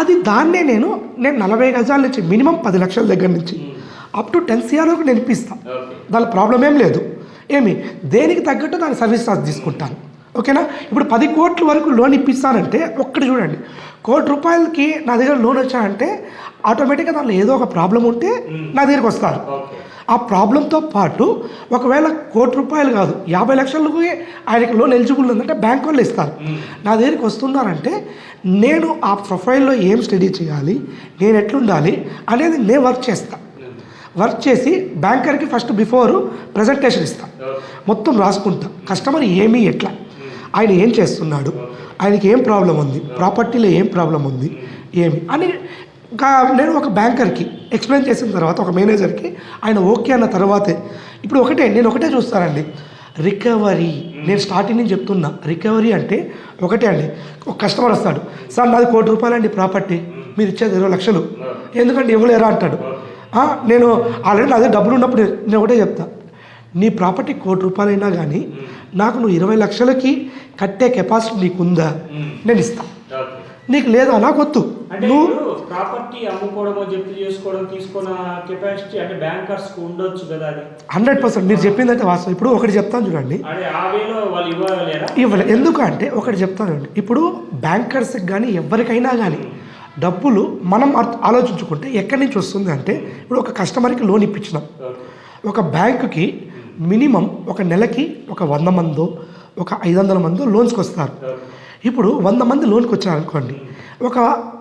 అది దాన్నే నేను 40 గజాల నుంచి మినిమం 10 లక్షల దగ్గర నుంచి అప్ టు 10 CR వరకు నేను ఇప్పిస్తాను. దాని ప్రాబ్లం ఏం లేదు. దేనికి తగ్గట్టు దాని సర్వీస్ చార్జ్ తీసుకుంటాను. ఓకేనా? ఇప్పుడు 10 కోట్ల వరకు లోన్ ఇప్పిస్తానంటే ఒక్కటి చూడండి, ₹1 కోటి నా దగ్గర లోన్ వచ్చానంటే ఆటోమేటిక్గా దాంట్లో ఏదో ఒక ప్రాబ్లం ఉంటే నా దగ్గరికి వస్తారు. ఆ ప్రాబ్లంతో పాటు ఒకవేళ ₹1 కోటి కాదు 50 లక్షలకు ఆయనకి లోన్ ఎలిజిబుల్ ఉందంటే బ్యాంక్ వాళ్ళు ఇస్తారు. నా దగ్గరికి వస్తున్నారంటే నేను ఆ ప్రొఫైల్లో ఏం స్టడీ చేయాలి, నేను ఎట్లుండాలి అనేది నేను వర్క్ చేసి బ్యాంకర్కి ఫస్ట్ బిఫోర్ ప్రజెంటేషన్ ఇస్తాను. మొత్తం రాసుకుంటా, కస్టమర్ ఎట్లా, ఆయన ఏం చేస్తున్నాడు, ఆయనకి ఏం ప్రాబ్లం ఉంది, ప్రాపర్టీలో ఏం ప్రాబ్లం ఉంది అని నేను ఒక బ్యాంకర్కి ఎక్స్ప్లెయిన్ చేసిన తర్వాత, ఒక మేనేజర్కి ఆయన ఓకే అన్న తర్వాతే. ఇప్పుడు నేను ఒకటే చూస్తానండి, రికవరీ. నేను స్టార్టింగ్ నుంచి చెప్తున్నా, రికవరీ అంటే ఒకటే అండి. ఒక కస్టమర్ వస్తాడు, సార్ నాది ₹1 కోటి అండి ప్రాపర్టీ, మీరు ఇచ్చేది 20 లక్షలు, ఎందుకంటే ఇవ్వలేరా అంటాడు. నేను ఆల్రెడీ అదే డబ్బులు ఉన్నప్పుడు నేను ఒకటే చెప్తా, నీ ప్రాపర్టీ ₹1 కోటి అయినా కానీ నాకు నువ్వు 20 లక్షలకి కట్టే కెపాసిటీ నీకుందా, నేను ఇస్తాను. నీకు లేదా నాకు వద్దు. నువ్వు ప్రాపర్టీ అమ్ముకోవడమో జప్తు చేసుకోవడం తీసుకున్న కెపాసిటీ అంటే బ్యాంకర్స్ ఉండొచ్చు కదా, అది 100% మీరు చెప్పిందంటే వాస్తవం. ఇప్పుడు ఒకటి చెప్తాను చూడండి, ఇవ్వలేదు. ఎందుకంటే ఒకటి చెప్తాను చూడండి, ఇప్పుడు బ్యాంకర్స్కి కానీ ఎవరికైనా కానీ డబ్బులు మనం ఆలోచించుకుంటే ఎక్కడి నుంచి వస్తుంది అంటే, ఇప్పుడు ఒక కస్టమర్కి లోన్ ఇప్పించినాం, ఒక బ్యాంకుకి మినిమం ఒక నెలకి ఒక 100 మందో ఒక 500 మందో లోన్స్కి వస్తారు. ఇప్పుడు 100 మంది లోన్కి వచ్చారు అనుకోండి,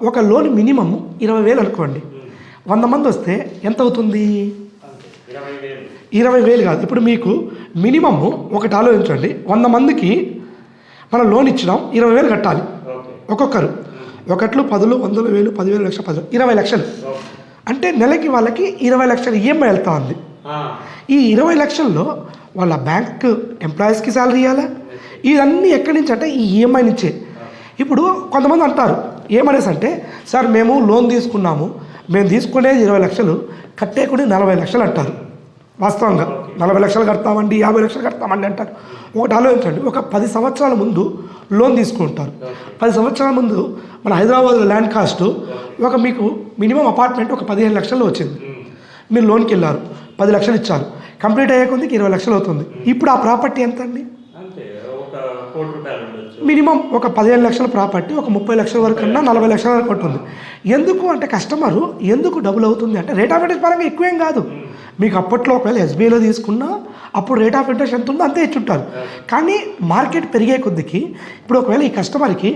ఒక లోన్ మినిమం 20,000 అనుకోండి, 100 మంది వస్తే ఎంత అవుతుంది? 20,000 కాదు. ఇప్పుడు మీకు మినిమము ఒకటి ఆలోచించండి, 100 మందికి మనం లోన్ ఇచ్చినాం, 20,000 కట్టాలి ఒక్కొక్కరు. 1, 10, 100, 1000, 10,000, లక్ష, 20 లక్షలు అంటే నెలకి వాళ్ళకి 20 లక్షలు ఈఎంఐ వెళ్తా ఉంది. ఈ 20 లక్షల్లో వాళ్ళ బ్యాంక్ ఎంప్లాయీస్కి శాలరీ ఇవ్వాలి. ఇవన్నీ ఎక్కడి నుంచి అంటే ఈ ఈఎంఐ నుంచే. ఇప్పుడు కొంతమంది అంటారు ఏమనేసి అంటే, సార్ మేము లోన్ తీసుకున్నాము, మేము తీసుకునేది 20 లక్షలు, కట్టేకుని 40 లక్షలు అంటారు. వాస్తవంగా 40 లక్షలు కడతామండి, 50 లక్షలు కడతామండి అంటారు. ఒకటి ఆలోచించండి, ఒక 10 సంవత్సరాల ముందు లోన్ తీసుకుంటారు. 10 సంవత్సరాల ముందు మన హైదరాబాద్లో ల్యాండ్ కాస్ట్ మీకు మినిమం అపార్ట్మెంట్ ఒక 15 లక్షల్లో వచ్చింది. మీరు లోన్కి వెళ్ళారు, 10 లక్షలు ఇచ్చారు, కంప్లీట్ అయ్యే కొద్దికి 20 లక్షలు అవుతుంది. ఇప్పుడు ఆ ప్రాపర్టీ ఎంత అండి? మినిమం ఒక 15 లక్షల ప్రాపర్టీ ఒక 30 లక్షల వరకు కన్నా 40 లక్షల వరకు ఉంటుంది. ఎందుకు అంటే కస్టమరు ఎందుకు డబుల్ అవుతుంది అంటే రేట్ ఆఫ్ ఇంట్రెస్ట్ పరంగా ఎక్కువేం కాదు. మీకు అప్పట్లో ఒకవేళ ఎస్బీఐలో తీసుకున్నా అప్పుడు రేట్ ఆఫ్ ఇంట్రెస్ట్ ఎంత ఉందో అంతే ఇచ్చుంటారు. కానీ మార్కెట్ పెరిగే కొద్దికి ఇప్పుడు ఒకవేళ ఈ కస్టమర్కి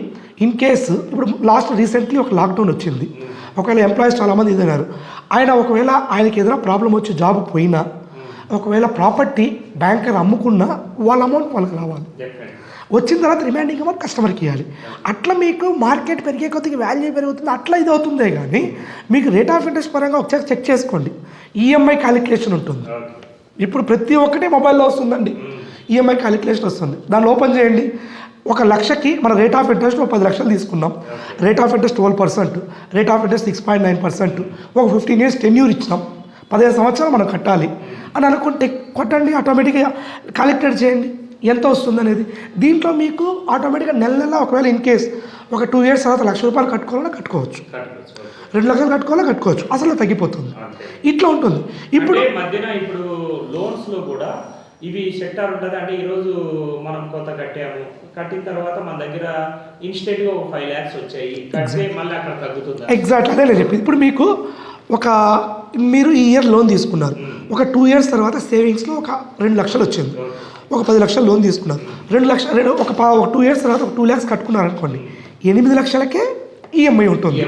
ఇన్ కేసు ఇప్పుడు రీసెంట్లీ ఒక లాక్డౌన్ వచ్చింది, ఒకవేళ ఎంప్లాయీస్ చాలామంది ఇదన్నారు, ఒకవేళ ఆయనకి ఏదైనా ప్రాబ్లం వచ్చి జాబ్ పోయినా, ఒకవేళ ప్రాపర్టీ బ్యాంకర్ అమ్ముకున్నా వాళ్ళ అమౌంట్ వాళ్ళకి రావాలి. వచ్చిన తర్వాత రిమైండింగ్ అమౌంట్ కస్టమర్కి ఇవ్వాలి. అట్లా మీకు మార్కెట్ పెరిగే కొద్దిగా వాల్యూ పెరుగుతుంది, అట్లా ఇది అవుతుందే. కానీ మీకు రేట్ ఆఫ్ ఇంట్రెస్ట్ పరంగా ఒకసారి చెక్ చేసుకోండి, ఈఎంఐ క్యాలిక్యులేషన్ ఉంటుంది. ఇప్పుడు ప్రతి ఒక్కటి మొబైల్లో వస్తుందండి, ఈఎంఐ క్యాలిక్యులేషన్ వస్తుంది. దాన్ని ఓపెన్ చేయండి. 1,00,000కి మన రేట్ ఆఫ్ ఇంట్రెస్ట్ 10 లక్షలు తీసుకున్నాం, rate of interest 12%, rate of interest 6.9%, ఒక 15 years టెన్యూర్ ఇచ్చినాం, 15 సంవత్సరాలు మనం కట్టాలి అని అనుకుంటే కొట్టండి, ఆటోమేటిక్గా క్యాలిక్యులేట్ చేయండి ఎంత వస్తుంది అనేది. దీంట్లో మీకు ఆటోమేటిక్గా నెల ఒకవేళ ఇన్ కేస్ ఒక 2 years తర్వాత ₹1,00,000 కట్టుకోవాలన్నా కట్టుకోవచ్చు, 2 లక్షలు కట్టుకోవాలన్నా కట్టుకోవచ్చు, అసలు తగ్గిపోతుంది. ఇట్లా ఉంటుంది. ఇప్పుడు మధ్యన ఇప్పుడు లోన్స్లో కూడా ఇవి సెక్టార్ ఉంటుంది. అంటే ఈరోజు మనం కొంత కట్టిన తర్వాత మన దగ్గర ఇన్స్టెంట్గా ఒక 5 lakhs వచ్చాయి, కడితే మళ్ళీ అక్కడ తగ్గుతుంది. ఎగ్జాక్ట్ అదే నేను చెప్పింది. ఇప్పుడు మీకు మీరు ఈ ఇయర్ లోన్ తీసుకున్నారు, ఒక 2 years తర్వాత సేవింగ్స్లో ఒక 2 లక్షలు వచ్చింది, ఒక 10 లక్షలు లోన్ తీసుకున్నారు, 2 లక్షలు ఒక 2 years తర్వాత ఒక 2 lakhs కట్టుకున్నారు అనుకోండి, 8 లక్షలకే ఈఎంఐ ఉంటుంది.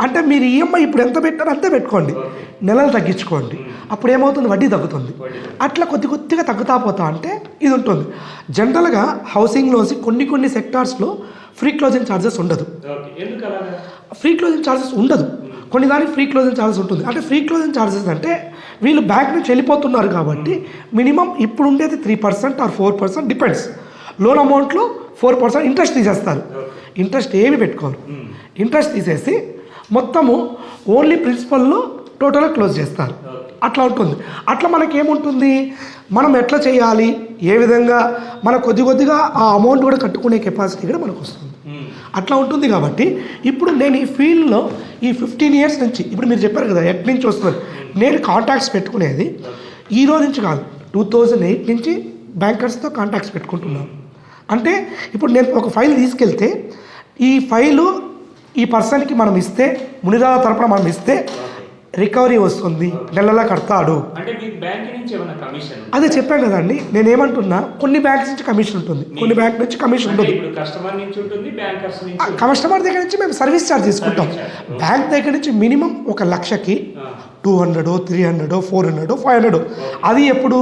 అంటే మీరు ఈఎంఐ ఇప్పుడు ఎంత పెట్టారో అంతే పెట్టుకోండి, నెలలు తగ్గించుకోండి, అప్పుడు ఏమవుతుంది, వడ్డీ తగ్గుతుంది. అట్లా కొద్దిగా తగ్గుతా పోతా అంటే ఇది ఉంటుంది. జనరల్గా హౌసింగ్ లోన్స్ కొన్ని సెక్టార్స్లో ఫ్రీ క్లోజింగ్ ఛార్జెస్ ఉండదు. ఫ్రీ క్లోజింగ్ ఛార్జెస్ ఉండదు. కొన్ని దానికి ఫ్రీ క్లోజింగ్ ఛార్జెస్ ఉంటుంది. అంటే ఫ్రీ క్లోజింగ్ ఛార్జెస్ అంటే వీళ్ళు బ్యాంక్ నుంచి వెళ్ళిపోతున్నారు కాబట్టి మినిమం ఇప్పుడు ఉండేది 3% ఆర్ 4% డిపెండ్స్. లోన్ అమౌంట్లో 4% ఇంట్రెస్ట్ తీసేస్తారు. ఇంట్రెస్ట్ ఏమి పెట్టుకోరు. ఇంట్రెస్ట్ తీసేసి మొత్తము ఓన్లీ ప్రిన్సిపల్లో టోటల్గా క్లోజ్ చేస్తారు. అట్లా ఉంటుంది. అట్లా మనకేముంటుంది, మనం ఎట్లా చేయాలి, ఏ విధంగా మన కొద్దిగా ఆ అమౌంట్ కూడా కట్టుకునే కెపాసిటీ కూడా మనకు వస్తుంది. అట్లా ఉంటుంది. కాబట్టి ఇప్పుడు నేను ఈ ఫీల్డ్లో ఈ 15 years నుంచి, ఇప్పుడు మీరు చెప్పారు కదా ఎట్ నుంచి వస్తుంది, నేను కాంటాక్ట్స్ పెట్టుకునేది ఈ రోజు నుంచి కాదు, 2008 నుంచి బ్యాంకర్స్తో కాంటాక్ట్స్ పెట్టుకుంటున్నాను. అంటే ఇప్పుడు నేను ఒక ఫైల్ తీసుకెళ్తే ఈ ఫైలు ఈ పర్సన్కి మనం ఇస్తే, మునిరాల తరపున మనం ఇస్తే రికవరీ వస్తుంది, నెలలా కడతాడు. అంటే మీకు బ్యాంక్ నుంచి ఏమైనా కమిషన్? అదే చెప్పాను కదండి, నేనేమంటున్నా, కొన్ని బ్యాంక్స్ నుంచి కమిషన్ ఉంటుంది, కొన్ని బ్యాంక్ నుంచి కమిషన్ ఉంటుంది. కస్టమర్ నుంచి ఉంటుంది, బ్యాంకర్స్ నుంచి. కస్టమర్ దగ్గర నుంచి మేము సర్వీస్ ఛార్జ్ తీసుకుంటాం. బ్యాంక్ దగ్గర నుంచి మినిమం 1,00,000కి 200, 300, 400, 500. అది ఎప్పుడు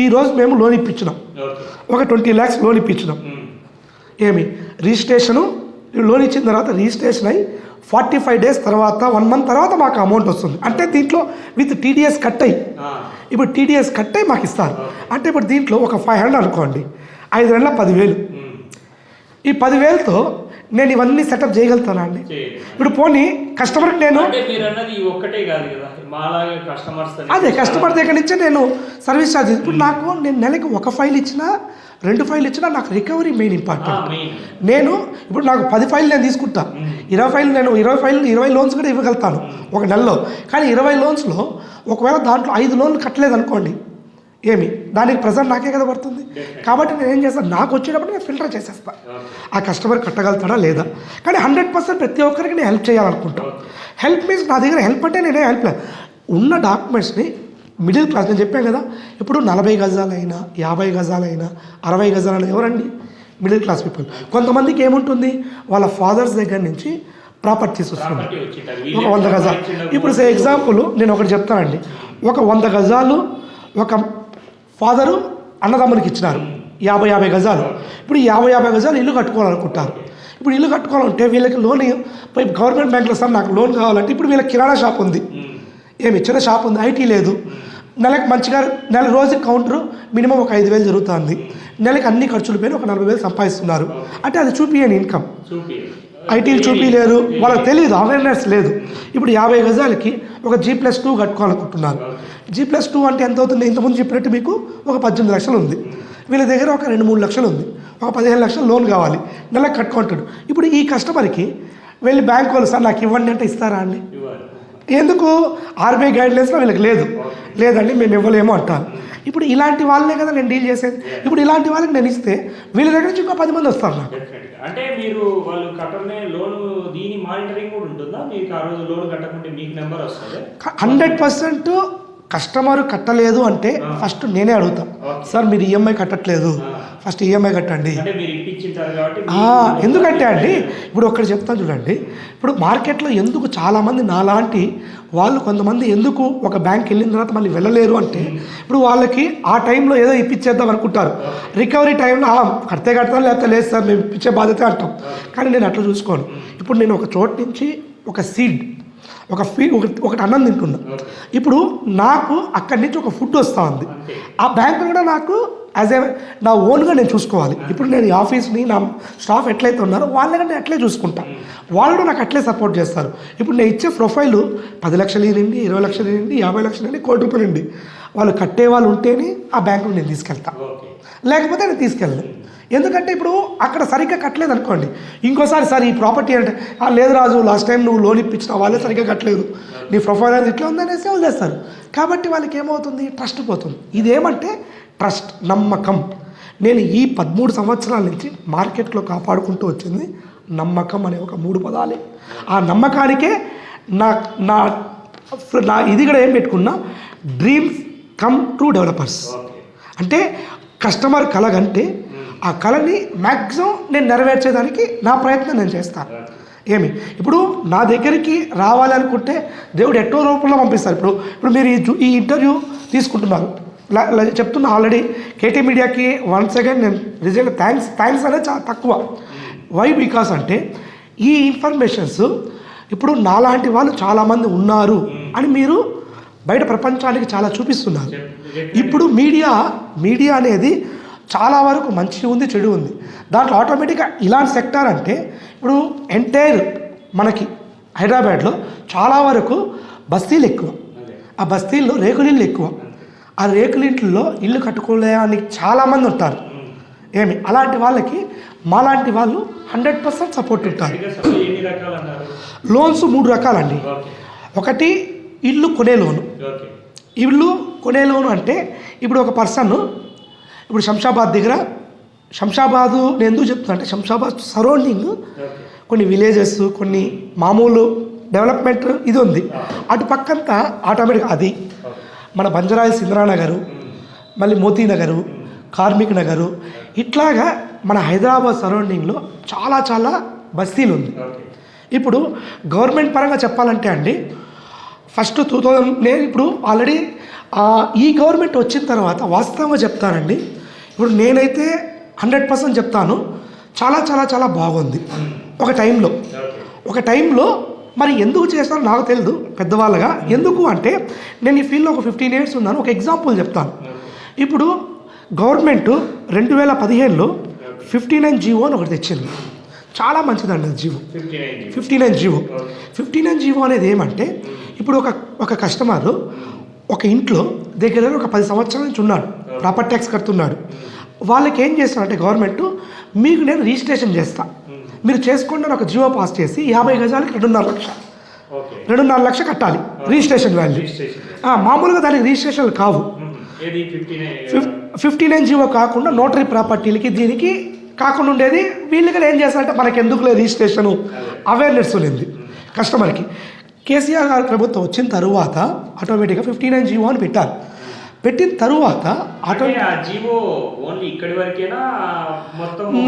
ఈ రోజు మేము లోన్ ఇప్పించినాం, ఒక 20 lakhs లోన్ ఇప్పించినాం. ఏమి రిజిస్ట్రేషను, లోన్ ఇచ్చిన తర్వాత రిజిస్ట్రేషన్ అయ్యి 45 days తర్వాత 1 month తర్వాత మాకు అమౌంట్ వస్తుంది. అంటే దీంట్లో విత్ టీడీఎస్ కట్ అయ్యి, ఇప్పుడు టీడీఎస్ కట్ అయ్యి మాకు ఇస్తారు. అంటే ఇప్పుడు దీంట్లో ఒక 500 అనుకోండి, 5 నెలల 10,000. ఈ 10,000తో నేను ఇవన్నీ సెటప్ చేయగలుగుతానా అండి? ఇప్పుడు పోనీ కస్టమర్కి నేను అదే కస్టమర్ దగ్గర నుంచే నేను సర్వీస్ ఛార్జ్. ఇప్పుడు నేను నెలకి ఒక ఫైల్ ఇచ్చినా 2 ఫైల్ ఇచ్చినా నాకు రికవరీ మెయిన్ ఇంపార్టెంట్. నేను ఇప్పుడు నాకు 10 ఫైల్ నేను తీసుకుంటా, 20 ఫైల్ నేను 20 లోన్స్ కూడా ఇవ్వగలుగుతాను ఒక నెలలో. కానీ 20 లోన్స్లో ఒకవేళ దాంట్లో 5 లోన్లు కట్టలేదు అనుకోండి, ఏమి దానికి ప్రెజర్ నాకే కదా పడుతుంది. కాబట్టి నేను ఏం చేస్తాను, నాకు వచ్చేటప్పుడు నేను ఫిల్టర్ చేసేస్తాను, ఆ కస్టమర్ కట్టగలుగుతాడా లేదా. కానీ 100% ప్రతి ఒక్కరికి నేను హెల్ప్ చేయాలనుకుంటాను. హెల్ప్ మీన్స్ నా దగ్గర హెల్ప్ అంటే నేనే హెల్ప్ లేదు, ఉన్న డాక్యుమెంట్స్ని మిడిల్ క్లాస్, నేను చెప్పాను కదా, ఇప్పుడు 40 గజాలైనా 50 గజాలైనా 60 గజాలైనా ఎవరండి మిడిల్ క్లాస్ పీపుల్. కొంతమందికి ఏముంటుంది, వాళ్ళ ఫాదర్స్ దగ్గర నుంచి ప్రాపర్టీస్ వస్తుంది, ఒక 100 గజాలు. ఇప్పుడు ఎగ్జాంపుల్ నేను ఒకటి చెప్తానండి, ఒక 100 గజాలు ఒక ఫాదరు అన్నదమ్మునికి ఇచ్చినారు, 50 గజాలు. ఇప్పుడు 50 గజాలు ఇల్లు కట్టుకోవాలనుకుంటారు. ఇప్పుడు ఇల్లు కట్టుకోవాలంటే వీళ్ళకి లోన్ పోయి గవర్నమెంట్ బ్యాంకులో సార్ నాకు లోన్ కావాలంటే, ఇప్పుడు వీళ్ళకి కిరాణా షాప్ ఉంది, ఏమి చిన్న షాప్ ఉంది, ఐటీ లేదు, నెలకు మంచిగా నెల రోజుకి కౌంటరు మినిమం ఒక 5,000 జరుగుతుంది, నెలకి అన్ని ఖర్చులు పోయి ఒక 40,000 సంపాదిస్తున్నారు. అంటే అది చూపియని ఇన్కమ్. ఐటీలు చూపించలేరు, వాళ్ళకి తెలియదు, అవేర్నెస్ లేదు. ఇప్పుడు 50 గజాలకి ఒక G+2 కట్టుకోవాలనుకుంటున్నారు. G+2 అంటే ఎంత అవుతుంది, ఇంతకుముందు చెప్పినట్టు మీకు ఒక 18 లక్షలు ఉంది, వీళ్ళ దగ్గర ఒక 2-3 లక్షలు ఉంది, ఒక 15 లక్షలు లోన్ కావాలి, నెలకు కట్టుకుంటాడు. ఇప్పుడు ఈ కస్టమర్కి వెళ్ళి బ్యాంక్ వాళ్ళు సార్ నాకు ఇవ్వండి అంటే ఇస్తారా అండి? ఎందుకు, ఆర్బీఐ గైడ్లైన్స్లో వీళ్ళకి లేదండి మేము ఇవ్వలేము అంటారు. ఇప్పుడు ఇలాంటి వాళ్ళనే కదా నేను డీల్ చేసేది. ఇప్పుడు ఇలాంటి వాళ్ళకి నేను ఇస్తే వీళ్ళ దగ్గర నుంచి ఇంకో 10 మంది వస్తారు నాకు. అంటే మీరు వాళ్ళు కట్టనే లోన్ దీని మానిటరింగ్ కూడా ఉంటుందా మీకు? ఆ రోజు లోన్ కట్టకుంటే మీకు నెంబర్ వస్తుంది? 100% కస్టమర్ కట్టలేదు అంటే ఫస్ట్ నేనే అడుగుతా, సార్ మీరు ఈఎంఐ కట్టట్లేదు, ఫస్ట్ ఈఎంఐ కట్టండి. ఎందుకంటే అండి ఇప్పుడు ఒక్కటి చెప్తాను చూడండి, ఇప్పుడు మార్కెట్లో ఎందుకు చాలామంది నాలాంటి వాళ్ళు కొంతమంది ఎందుకు ఒక బ్యాంక్ వెళ్ళిన తర్వాత మళ్ళీ వెళ్ళలేరు అంటే, ఇప్పుడు వాళ్ళకి ఆ టైంలో ఏదో ఇప్పించేద్దాం అనుకుంటారు, రికవరీ టైంలో కడితే కడతాను లేకపోతే లేదు సార్ మేము ఇప్పించే బాధ్యత అంటాం. కానీ నేను అట్లా చూసుకోను. ఇప్పుడు నేను ఒక చోటు నుంచి ఒక సీడ్ ఒకటి అన్నం తింటున్నా, ఇప్పుడు నాకు అక్కడి నుంచి ఒక ఫుడ్ వస్తూ ఉంది, ఆ బ్యాంకు కూడా నాకు యాజ్ ఏ నా ఓన్గా నేను చూసుకోవాలి. ఇప్పుడు నేను ఈ ఆఫీస్ని నా స్టాఫ్ ఎట్లయితే ఉన్నారో వాళ్ళకంటే అట్లే చూసుకుంటా, వాళ్ళు నాకు అట్లే సపోర్ట్ చేస్తారు. ఇప్పుడు నేను ఇచ్చే ప్రొఫైలు 10 లక్షలు ఇవ్వండి, 20 లక్షలు ఇవ్వండి, 50 లక్షలు ఇవ్వండి, ₹1 కోటి ఇవ్వండి, వాళ్ళు కట్టే వాళ్ళు ఉంటేనే ఆ బ్యాంకుని నేను తీసుకెళ్తా, లేకపోతే నేను తీసుకెళ్ళను. ఎందుకంటే ఇప్పుడు అక్కడ సరిగ్గా కట్టలేదు అనుకోండి, ఇంకోసారి సార్ ఈ ప్రాపర్టీ అంటే లేదు రాజు లాస్ట్ టైం నువ్వు లోన్ ఇప్పించిన వాళ్ళే సరిగ్గా కట్టలేదు, నీ ప్రొఫైల్ అనేది ఇట్లా ఉందనేసి వాళ్ళు చేస్తారు. కాబట్టి వాళ్ళకి ఏమవుతుంది, ట్రస్ట్ పోతుంది. ఇదేమంటే ట్రస్ట్, నమ్మకం. నేను ఈ 13 సంవత్సరాల నుంచి మార్కెట్లో కాపాడుకుంటూ వచ్చింది నమ్మకం అనే ఒక 3 పదాలే. ఆ నమ్మకానికే నా ఇది కూడా ఏం పెట్టుకున్నా, డ్రీమ్స్ కమ్ ట్రూ డెవలపర్స్. అంటే కస్టమర్ కలగంటే ఆ కళని మ్యాక్సిమం నేను నెరవేర్చేదానికి నా ప్రయత్నం నేను చేస్తాను. ఏమి ఇప్పుడు నా దగ్గరికి రావాలనుకుంటే దేవుడు ఎట్టో రూపంలో పంపిస్తారు. ఇప్పుడు మీరు ఈ ఇంటర్వ్యూ తీసుకుంటున్నారు, చెప్తున్నా ఆల్రెడీ కేటీ మీడియాకి వన్స్ అగైన్ నేను రిజల్ట్ థ్యాంక్స్ అనేది చాలా తక్కువ. వై బికాస్ అంటే ఈ ఇన్ఫర్మేషన్స్ ఇప్పుడు నాలాంటి వాళ్ళు చాలామంది ఉన్నారు అని మీరు బయట ప్రపంచానికి చాలా చూపిస్తున్నారు. ఇప్పుడు మీడియా అనేది చాలా వరకు మంచి ఉంది, చెడు ఉంది. దాంట్లో ఆటోమేటిక్గా ఇలాంటి సెక్టార్ అంటే ఇప్పుడు ఎంటైర్ మనకి హైదరాబాద్లో చాలా వరకు బస్తీలు ఎక్కువ. ఆ బస్తీల్లో రేకులిళ్ళు ఎక్కువ. ఆ రేకులింట్లో ఇల్లు కట్టుకోలేడానికి చాలామంది ఉంటారు. అలాంటి వాళ్ళకి మాలాంటి వాళ్ళు 100% సపోర్ట్ ఉంటారు. లోన్స్ 3 రకాలండి. ఒకటి ఇల్లు కొనే లోను. ఇల్లు కొనే లోను అంటే ఇప్పుడు ఒక పర్సన్ ఇప్పుడు శంషాబాద్ నేను ఎందుకు చెప్తున్నా అంటే శంషాబాద్ సరౌండింగ్ కొన్ని విలేజెస్, కొన్ని మామూలు డెవలప్మెంట్ ఇది ఉంది. అటు పక్కంతా ఆటోమేటిక్ అది మన బంజరాయిల్స్ ఇందిరానగరు, మళ్ళీ మోతీ నగరు, కార్మిక్ నగరు, ఇట్లాగా మన హైదరాబాద్ సరౌండింగ్లో చాలా బస్తీలు ఉంది. ఇప్పుడు గవర్నమెంట్ పరంగా చెప్పాలంటే అండి ఫస్ట్ 2000 నేను ఇప్పుడు ఆల్రెడీ ఈ గవర్నమెంట్ వచ్చిన తర్వాత వాస్తవంగా చెప్తానండి. ఇప్పుడు నేనైతే 100% చెప్తాను, చాలా బాగుంది. ఒక టైంలో మరి ఎందుకు చేస్తానో నాకు తెలియదు పెద్దవాళ్ళగా. ఎందుకు అంటే నేను ఈ ఫీల్డ్లో ఒక 15 years ఉన్నాను. ఒక ఎగ్జాంపుల్ చెప్తాను. ఇప్పుడు గవర్నమెంట్ 2015లో 59 జీవో అని ఒకటి తెచ్చింది. చాలా మంచిదండి అది జీవో. 59 జీవో అనేది ఏమంటే ఇప్పుడు ఒక కస్టమర్ ఒక ఇంట్లో దగ్గర ఒక 10 సంవత్సరాల నుంచి ఉన్నాడు, ప్రాపర్టీ ట్యాక్స్ కడుతున్నాడు. వాళ్ళకి ఏం చేస్తారంటే గవర్నమెంట్ మీకు నేను రిజిస్ట్రేషన్ చేస్తా, మీరు చేసుకోండి ఒక జీవో పాస్ చేసి 50 గజాలకి 2.5 లక్ష కట్టాలి రిజిస్ట్రేషన్ వాల్యూ. మామూలుగా దానికి రిజిస్ట్రేషన్లు కావు. 59 జీవో కాకుండా నోటరీ ప్రాపర్టీలకి దీనికి కాకుండా ఉండేది. వీళ్ళకి ఏం చేస్తారంటే మనకి ఎందుకులే రిజిస్ట్రేషను అవేర్నెస్ ఉంది కస్టమర్కి. కేసీఆర్ గారి ప్రభుత్వం వచ్చిన తరువాత ఆటోమేటిక్గా 59 జీవో అని పెట్టిన తరువాత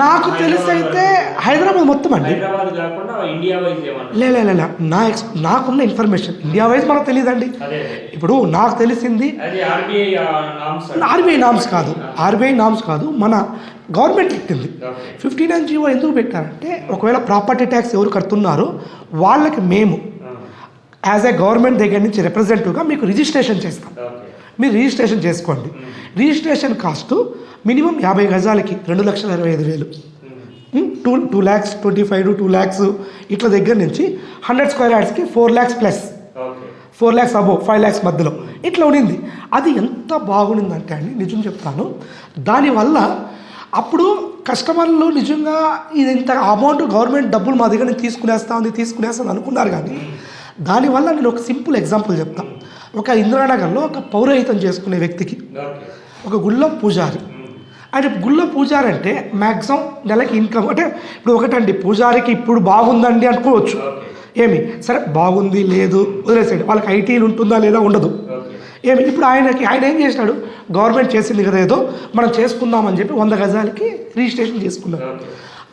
నాకు తెలిసి అయితే హైదరాబాద్ మొత్తం అండి. నాకున్న ఇన్ఫర్మేషన్ ఇండియా వైజ్ మనకు తెలియదండి. ఇప్పుడు నాకు తెలిసింది ఆర్బీఐ నామ్స్ కాదు, మన గవర్నమెంట్ పెట్టింది. 59 జీవో ఎందుకు పెట్టారంటే ఒకవేళ ప్రాపర్టీ ట్యాక్స్ ఎవరు కడుతున్నారో వాళ్ళకి మేము యాజ్ ఏ గవర్నమెంట్ దగ్గర నుంచి రిప్రజెంటేటివ్గా మీకు రిజిస్ట్రేషన్ చేస్తాం. మీరు రిజిస్ట్రేషన్ చేసుకోండి. Registration cost minimum 50 గజాలకి 2,25,000, 2 lakhs 25 to 2 lakhs ఇట్లా దగ్గర నుంచి 100 square yardsకి 4 lakhs plus, 4 lakhs above, 5 lakhs మధ్యలో ఇట్లా ఉండింది. అది ఎంత బాగుండిందంటే అండి నిజం చెప్తాను. దానివల్ల అప్పుడు కస్టమర్లు నిజంగా ఇది ఇంత అమౌంట్ గవర్నమెంట్ డబ్బులు మా దగ్గర నుంచి తీసుకునేస్తాను అనుకున్నారు. కానీ దానివల్ల నేను ఒక సింపుల్ ఎగ్జాంపుల్ చెప్తాను. ఒక ఇందిరానగర్లో ఒక పౌరోహితం చేసుకునే వ్యక్తికి ఒక గుళ్ళ పూజారి, ఆయన గుళ్ళ పూజారి అంటే మ్యాక్సిమం నెలకి ఇన్కమ్ అంటే ఇప్పుడు ఒకటండి పూజారికి ఇప్పుడు బాగుందండి అనుకోవచ్చు. సరే బాగుంది లేదు వదిలేసేయండి, వాళ్ళకి ఐటీలు ఉంటుందా లేదా ఉండదు. ఇప్పుడు ఆయన ఏం చేసినాడు, గవర్నమెంట్ చేసింది కదా ఏదో మనం చేసుకుందామని చెప్పి 100 గజాలకి రిజిస్ట్రేషన్ చేసుకున్నాడు.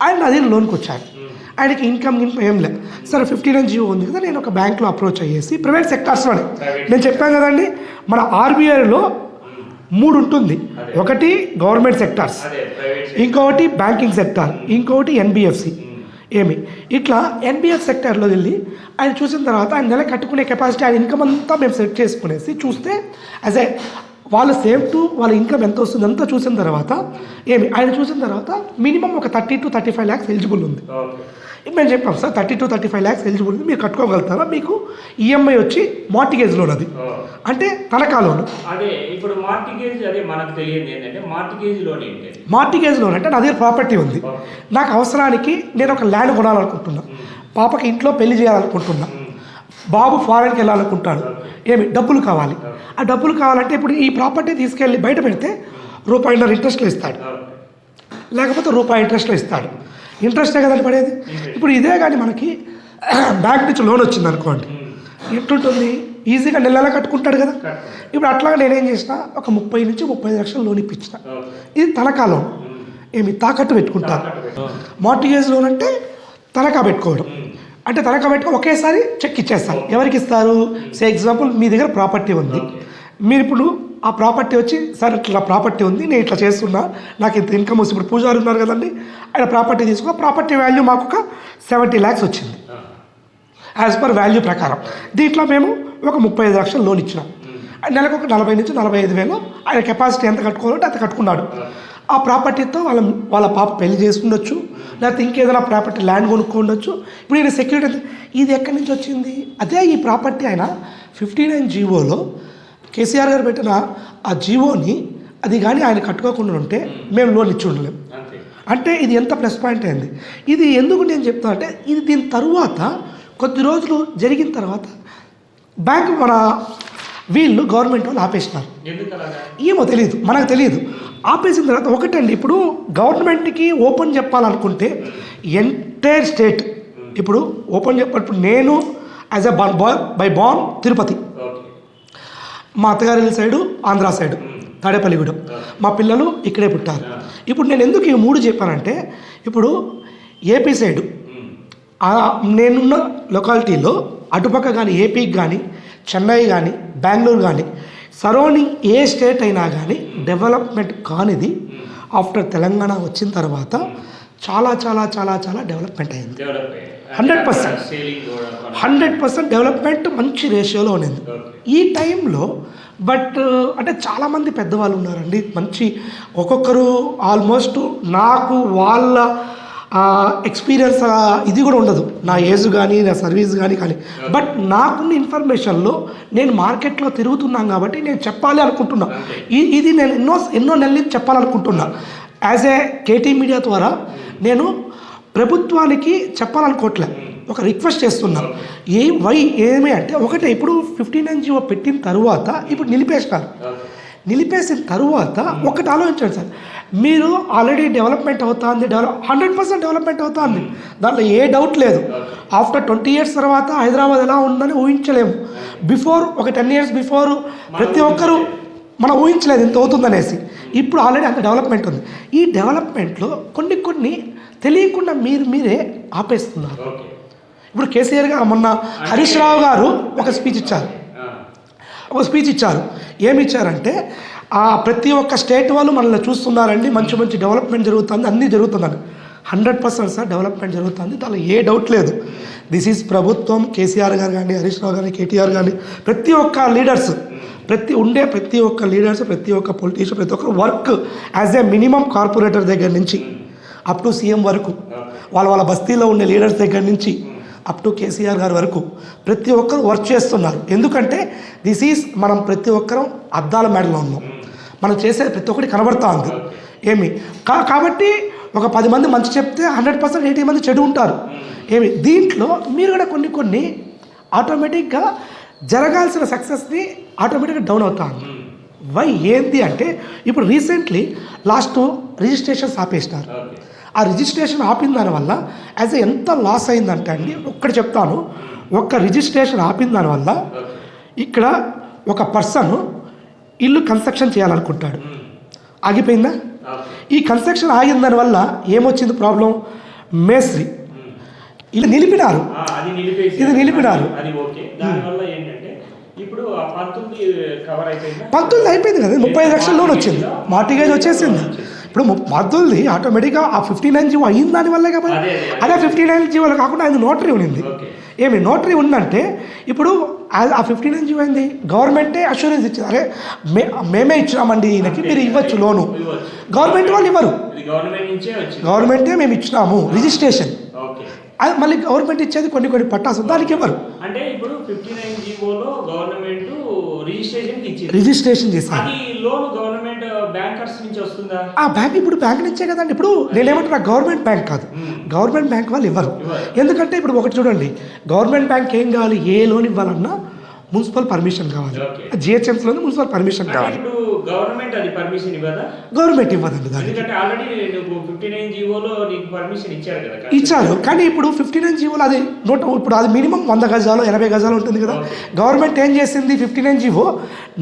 ఆయన అదే లోన్కి వచ్చాడు. ఆయనకి ఇన్కమ్ ఏం లేదు. సరే 59 జీవో ఉంది కదా, నేను ఒక బ్యాంక్లో అప్రోచ్ అయ్యేసి ప్రైవేట్ సెక్టార్స్లోనే నేను చెప్పాను కదండి మన ఆర్బీఐలో 3 ఉంటుంది. ఒకటి గవర్నమెంట్ సెక్టార్స్, ఇంకొకటి బ్యాంకింగ్ సెక్టార్, ఇంకొకటి ఎన్బిఎఫ్సి. ఇట్లా ఎన్బిఎఫ్ సెక్టార్లో వెళ్ళి ఆయన చూసిన తర్వాత ఆయన నెల కట్టుకునే కెపాసిటీ ఆయన ఇన్కమ్ అంతా మేము సెట్ చేసుకునేసి చూస్తే యాజ్ ఏ వాళ్ళ సేమ్ టు వాళ్ళ ఇన్కమ్ ఎంత వస్తుంది అంతా చూసిన తర్వాత ఆయన చూసిన తర్వాత మినిమం ఒక 30 to 35 lakhs ఎలిజిబుల్ ఉంది. మేము చెప్పాం సార్ 30 to 35 lakhs ఎలిజిబుల్ ఉంది, మీరు కట్టుకోగలుగుతారా? మీకు ఈఎంఐ వచ్చి మార్టిగేజ్ లోన్, అది అంటే తనఖా లోన్. మార్టిగేజ్ లోన్ అంటే నా దగ్గర ప్రాపర్టీ ఉంది, నాకు అవసరానికి నేను ఒక ల్యాండ్ కొనాలనుకుంటున్నా, పాపకి ఇంట్లో పెళ్లి చేయాలనుకుంటున్నా, బాబు ఫారెన్కి వెళ్ళాలనుకుంటాడు, డబ్బులు కావాలి. ఆ డబ్బులు కావాలంటే ఇప్పుడు ఈ ప్రాపర్టీ తీసుకెళ్ళి బయట పెడితే ₹1 ఇంట్రెస్ట్లో ఇస్తాడు, లేకపోతే ₹1 ఇంట్రెస్ట్లో ఇస్తాడు. ఇంట్రెస్టే కదండి పడేది. ఇప్పుడు ఇదే కానీ మనకి బ్యాంక్ నుంచి లోన్ వచ్చింది అనుకోండి, ఎట్లుంటుంది, ఈజీగా నెల కట్టుకుంటాడు కదా. ఇప్పుడు అట్లాగా నేనేం చేసిన ఒక 30 నుంచి 35 లక్షలు లోన్ ఇప్పించిన. ఇది తనఖా లోన్, తాకట్టు పెట్టుకుంటారు. మార్టిగేజ్ లోన్ అంటే తనఖా పెట్టుకోవడం, అంటే తనఖా పెట్టుకో ఒకేసారి చెక్ ఇచ్చేస్తారు. ఎవరికి ఇస్తారు? సే ఎగ్జాంపుల్ మీ దగ్గర ప్రాపర్టీ ఉంది, మీరు ఇప్పుడు ఆ ప్రాపర్టీ వచ్చి సార్ ఇట్లా ప్రాపర్టీ ఉంది, నేను ఇట్లా చేస్తున్నా, నాకు ఇంత ఇన్కమ్ వస్తుంది. ఇప్పుడు పూజారి ఉన్నారు కదండి, ఆయన ప్రాపర్టీ తీసుకున్న ప్రాపర్టీ వాల్యూ మాకు ఒక 70 lakhs వచ్చింది. యాజ్ పర్ వాల్యూ ప్రకారం. దీంట్లో మేము ఒక 35 లక్షలు లోన్ ఇచ్చినాం. నెలకు ఒక 40 నుంచి 45 వేలు ఆయన కెపాసిటీ ఎంత కట్టుకోవాలంటే అంత కట్టుకున్నాడు. ఆ ప్రాపర్టీతో వాళ్ళ పాప పెళ్లి చేసుకుండొచ్చు, లేకపోతే ఇంకేదైనా ప్రాపర్టీ ల్యాండ్ కొనుక్కోండొచ్చు. ఇప్పుడు ఈయన సెక్యూరిటీ ఇది ఎక్కడి నుంచి వచ్చింది? అదే ఈ ప్రాపర్టీ ఆయన 59 జీవోలో కేసీఆర్ గారు పెట్టిన ఆ జీవోని అది కానీ ఆయన కట్టుకోకుండా ఉంటే మేము లోన్ ఇచ్చి ఉండలేము. అంటే ఇది ఎంత ప్లస్ పాయింట్ అయింది. ఇది ఎందుకు నేను చెప్తాను అంటే ఇది దీని తరువాత కొద్ది రోజులు జరిగిన తర్వాత బ్యాంకు వీళ్ళు గవర్నమెంట్ వాళ్ళు ఆపేసినారు. ఏమో తెలియదు, మనకు తెలియదు. ఆపేసిన తర్వాత ఒకటండి, ఇప్పుడు గవర్నమెంట్కి ఓపెన్ చెప్పాలనుకుంటే ఎంటైర్ స్టేట్ ఇప్పుడు ఓపెన్ చెప్పినప్పుడు నేను as a by born Tirupati, మా అత్తగారి సైడు ఆంధ్ర సైడు తాడేపల్లిగూడెం, మా పిల్లలు ఇక్కడే పుట్టారు. ఇప్పుడు నేను ఎందుకు ఈ 3 చెప్పానంటే ఇప్పుడు ఏపీ సైడు నేనున్న లొకాలిటీలో అటుపక్క కానీ ఏపీకి కానీ చెన్నై కానీ బెంగళూరు కానీ సరౌండింగ్ ఏ స్టేట్ అయినా కానీ డెవలప్మెంట్ కానిది ఆఫ్టర్ తెలంగాణ వచ్చిన తర్వాత చాలా చాలా చాలా చాలా డెవలప్మెంట్ అయింది. 100% డెవలప్మెంట్ మంచి రేషియోలో ఉన్నది ఈ టైంలో. బట్ అంటే చాలామంది పెద్దవాళ్ళు ఉన్నారండి, మంచి ఒక్కొక్కరు ఆల్మోస్ట్ నాకు వాళ్ళ ఎక్స్పీరియన్స్ ఇది కూడా ఉండదు, నా ఏజ్ కానీ నా సర్వీస్ కానీ. బట్ నాకున్న ఇన్ఫర్మేషన్లో నేను మార్కెట్లో తిరుగుతున్నాను కాబట్టి నేను చెప్పాలి అనుకుంటున్నా. ఇది నేను ఎన్నో నెలల నుంచి చెప్పాలనుకుంటున్నా. యాజ్ ఏ కేటీ మీడియా ద్వారా నేను ప్రభుత్వానికి చెప్పాలనుకోవట్లే, ఒక రిక్వెస్ట్ చేస్తున్నాం. ఏమి అంటే ఒకటే, ఇప్పుడు 59 జీవో పెట్టిన తర్వాత ఇప్పుడు నిలిపేసిన తర్వాత ఒకటి ఆలోచించండి సార్, మీరు ఆల్రెడీ డెవలప్మెంట్ అవుతుంది, 100% డెవలప్మెంట్ అవుతుంది, దాంట్లో ఏ డౌట్ లేదు. ఆఫ్టర్ 20 years తర్వాత హైదరాబాద్ ఎలా ఉందని ఊహించలేము. బిఫోర్ ఒక 10 years బిఫోర్ ప్రతి ఒక్కరూ మనం ఊహించలేదు ఇంత అవుతుందనేసి. ఇప్పుడు ఆల్రెడీ అంత డెవలప్మెంట్ ఉంది. ఈ డెవలప్మెంట్లో కొన్ని తెలియకుండా మీరే ఆపేస్తున్నారు. ఇప్పుడు కేసీఆర్ గారు మొన్న హరీష్ రావు గారు ఒక స్పీచ్ ఇచ్చారు. ఏమి ఇచ్చారంటే ప్రతి ఒక్క స్టేట్ వాళ్ళు మనల్ని చూస్తున్నారండి, మంచి డెవలప్మెంట్ జరుగుతుంది, అన్నీ జరుగుతుందని. 100% సార్ డెవలప్మెంట్ జరుగుతుంది, దానిలో ఏ డౌట్ లేదు. దిస్ ఈజ్ ప్రభుత్వం, కేసీఆర్ గారు కానీ హరీష్ రావు కానీ కేటీఆర్ కానీ ప్రతి ఒక్క లీడర్స్, ప్రతి ఒక్క లీడర్స్, ప్రతి ఒక్క పొలిటీషియన్, ప్రతి ఒక్క work as a minimum corporator దగ్గర నుంచి అప్ టు సీఎం వరకు, వాళ్ళ బస్తీలో ఉండే లీడర్స్ దగ్గర నుంచి అప్ టు కేసీఆర్ గారి వరకు ప్రతి ఒక్కరు వర్క్ చేస్తున్నారు. ఎందుకంటే దిస్ ఈజ్ మనం ప్రతి ఒక్కరం అద్దాల మేడలో ఉన్నాం, మనం చేసే ప్రతి ఒక్కటి కనబడుతూ ఉంది. కాబట్టి ఒక 10 మంది మంచి చెప్తే 100% 80 మంది చెడు ఉంటారు. దీంట్లో మీరు కూడా కొన్ని ఆటోమేటిక్గా జరగాల్సిన సక్సెస్ని ఆటోమేటిక్గా డౌన్ అవుతాను. ఏంటి అంటే ఇప్పుడు రీసెంట్లీ లాస్ట్ రిజిస్ట్రేషన్స్ ఆపేసినారు. ఆ రిజిస్ట్రేషన్ ఆపిన దానివల్ల యాజ్ ఎంత లాస్ అయిందంటే అండి, ఒక్కటి చెప్తాను. ఒక్క రిజిస్ట్రేషన్ ఆపిన దానివల్ల ఇక్కడ ఒక పర్సన్ ఇల్లు కన్స్ట్రక్షన్ చేయాలనుకుంటాడు, ఆగిపోయిందా? ఈ కన్స్ట్రక్షన్ ఆగిన దానివల్ల ఏమొచ్చింది ప్రాబ్లం? మేస్త్రి ఇది నిలిపినారు. 19 అయిపోయింది కదా, 35 లక్షల లోన్ వచ్చింది, మార్టిగేజ్ వచ్చేసింది. ఇప్పుడు 19 ఆటోమేటిక్గా ఆ 59 జీవో అయిన దానివల్లే కాబట్టి. అదే 59 జీవోలు కాకుండా ఆయన నోటరీ ఉన్నింది. నోటరీ ఉందంటే ఇప్పుడు ఆ 59 జీవో అయింది, గవర్నమెంటే అష్యూరెన్స్ ఇచ్చింది, అరే మేమే ఇచ్చినామండి ఈయనకి, మీరు ఇవ్వచ్చు లోను. గవర్నమెంట్ వాళ్ళు ఇవ్వరు, గవర్నమెంటే మేము ఇచ్చినాము రిజిస్ట్రేషన్. అది మళ్ళీ గవర్నమెంట్ ఇచ్చేది కొన్ని పట్టాసు, దానికి ఇవ్వరు. అంటే ఇప్పుడు 59 జీవోలో గవర్నమెంట్ రిజిస్ట్రేషన్ చేశారు. లోన్ గవర్నమెంట్ బ్యాంకర్స్ నుంచి వస్తుందా? ఆ బ్యాంక్ ఇప్పుడు బ్యాంక్ నుంచే కదండి. ఇప్పుడు నేనేమంటున్నా, గవర్నమెంట్ బ్యాంక్ కాదు, గవర్నమెంట్ బ్యాంక్ వాళ్ళు ఇవ్వరు. ఎందుకంటే ఇప్పుడు ఒకటి చూడండి, గవర్నమెంట్ బ్యాంక్ ఏం కావాలి, ఏ లోన్ ఇవ్వాలన్నా మున్సిపల్ పర్మిషన్ కావాలి, జిహెచ్ఎంసీలో మున్సిపల్ పర్మిషన్ కావాలి. గవర్నమెంట్ అది పర్మిషన్ ఇవ్వదా? గవర్నమెంట్ ఇవ్వదండి దానికి. ఇచ్చారు కానీ ఇప్పుడు 59 జీవోలు అది ఇప్పుడు అది మినిమం 100 గజాలు 80 గజాలు ఉంటుంది కదా. గవర్నమెంట్ ఏం చేసింది, 59 జీవో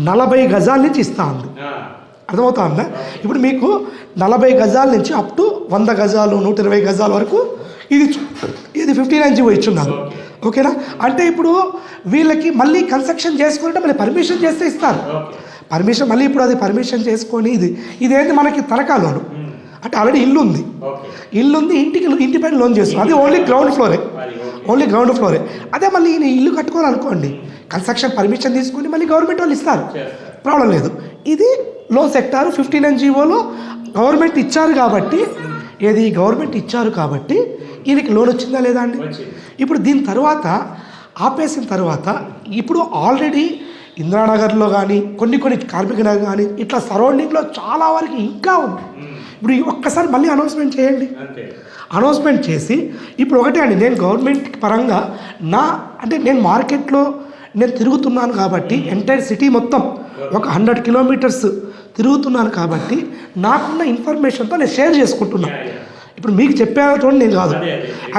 40 గజాల నుంచి ఇస్తా ఉంది. అర్థమవుతా ఉందా? ఇప్పుడు మీకు 40 గజాల నుంచి అప్ టు 100 గజాలు 120 గజాల వరకు ఇది 59 జీవో ఇచ్చున్నారు. ఓకేనా? అంటే ఇప్పుడు వీళ్ళకి మళ్ళీ కన్స్ట్రక్షన్ చేసుకుంటే మళ్ళీ పర్మిషన్ చేస్తే ఇస్తారు. పర్మిషన్ మళ్ళీ ఇప్పుడు అది పర్మిషన్ చేసుకొని ఇదేంటి మనకి తనఖా లోను, అంటే ఆల్రెడీ ఇల్లు ఉంది, ఇంటి పైన లోన్ చేస్తున్నాం. అది ఓన్లీ గ్రౌండ్ ఫ్లోరే. అదే మళ్ళీ ఈయన ఇల్లు కట్టుకోవాలనుకోండి, కన్స్ట్రక్షన్ పర్మిషన్ తీసుకొని మళ్ళీ గవర్నమెంట్ వాళ్ళు ఇస్తారు, ప్రాబ్లం లేదు. ఇది లో సెక్టార్ 59 జీవోలో గవర్నమెంట్ ఇచ్చారు కాబట్టి ఈయనకి లోన్ వచ్చిందా లేదా అండి? ఇప్పుడు దీని తర్వాత ఆపేసిన తర్వాత ఇప్పుడు ఆల్రెడీ ఇందిరానగర్లో కానీ కొన్ని కార్మిక నగర్ కానీ ఇట్లా సరౌండింగ్లో చాలా వరకు ఇంకా ఉంది. ఇప్పుడు ఒక్కసారి మళ్ళీ అనౌన్స్మెంట్ చేయండి. అనౌన్స్మెంట్ చేసి ఇప్పుడు ఒకటే అండి, నేను గవర్నమెంట్ పరంగా నేను మార్కెట్లో నేను తిరుగుతున్నాను కాబట్టి ఎంటైర్ సిటీ మొత్తం ఒక 100 కిలోమీటర్స్ తిరుగుతున్నాను కాబట్టి నాకున్న ఇన్ఫర్మేషన్తో నేను షేర్ చేసుకుంటున్నాను. ఇప్పుడు మీకు చెప్పేటోని నేను కాదు,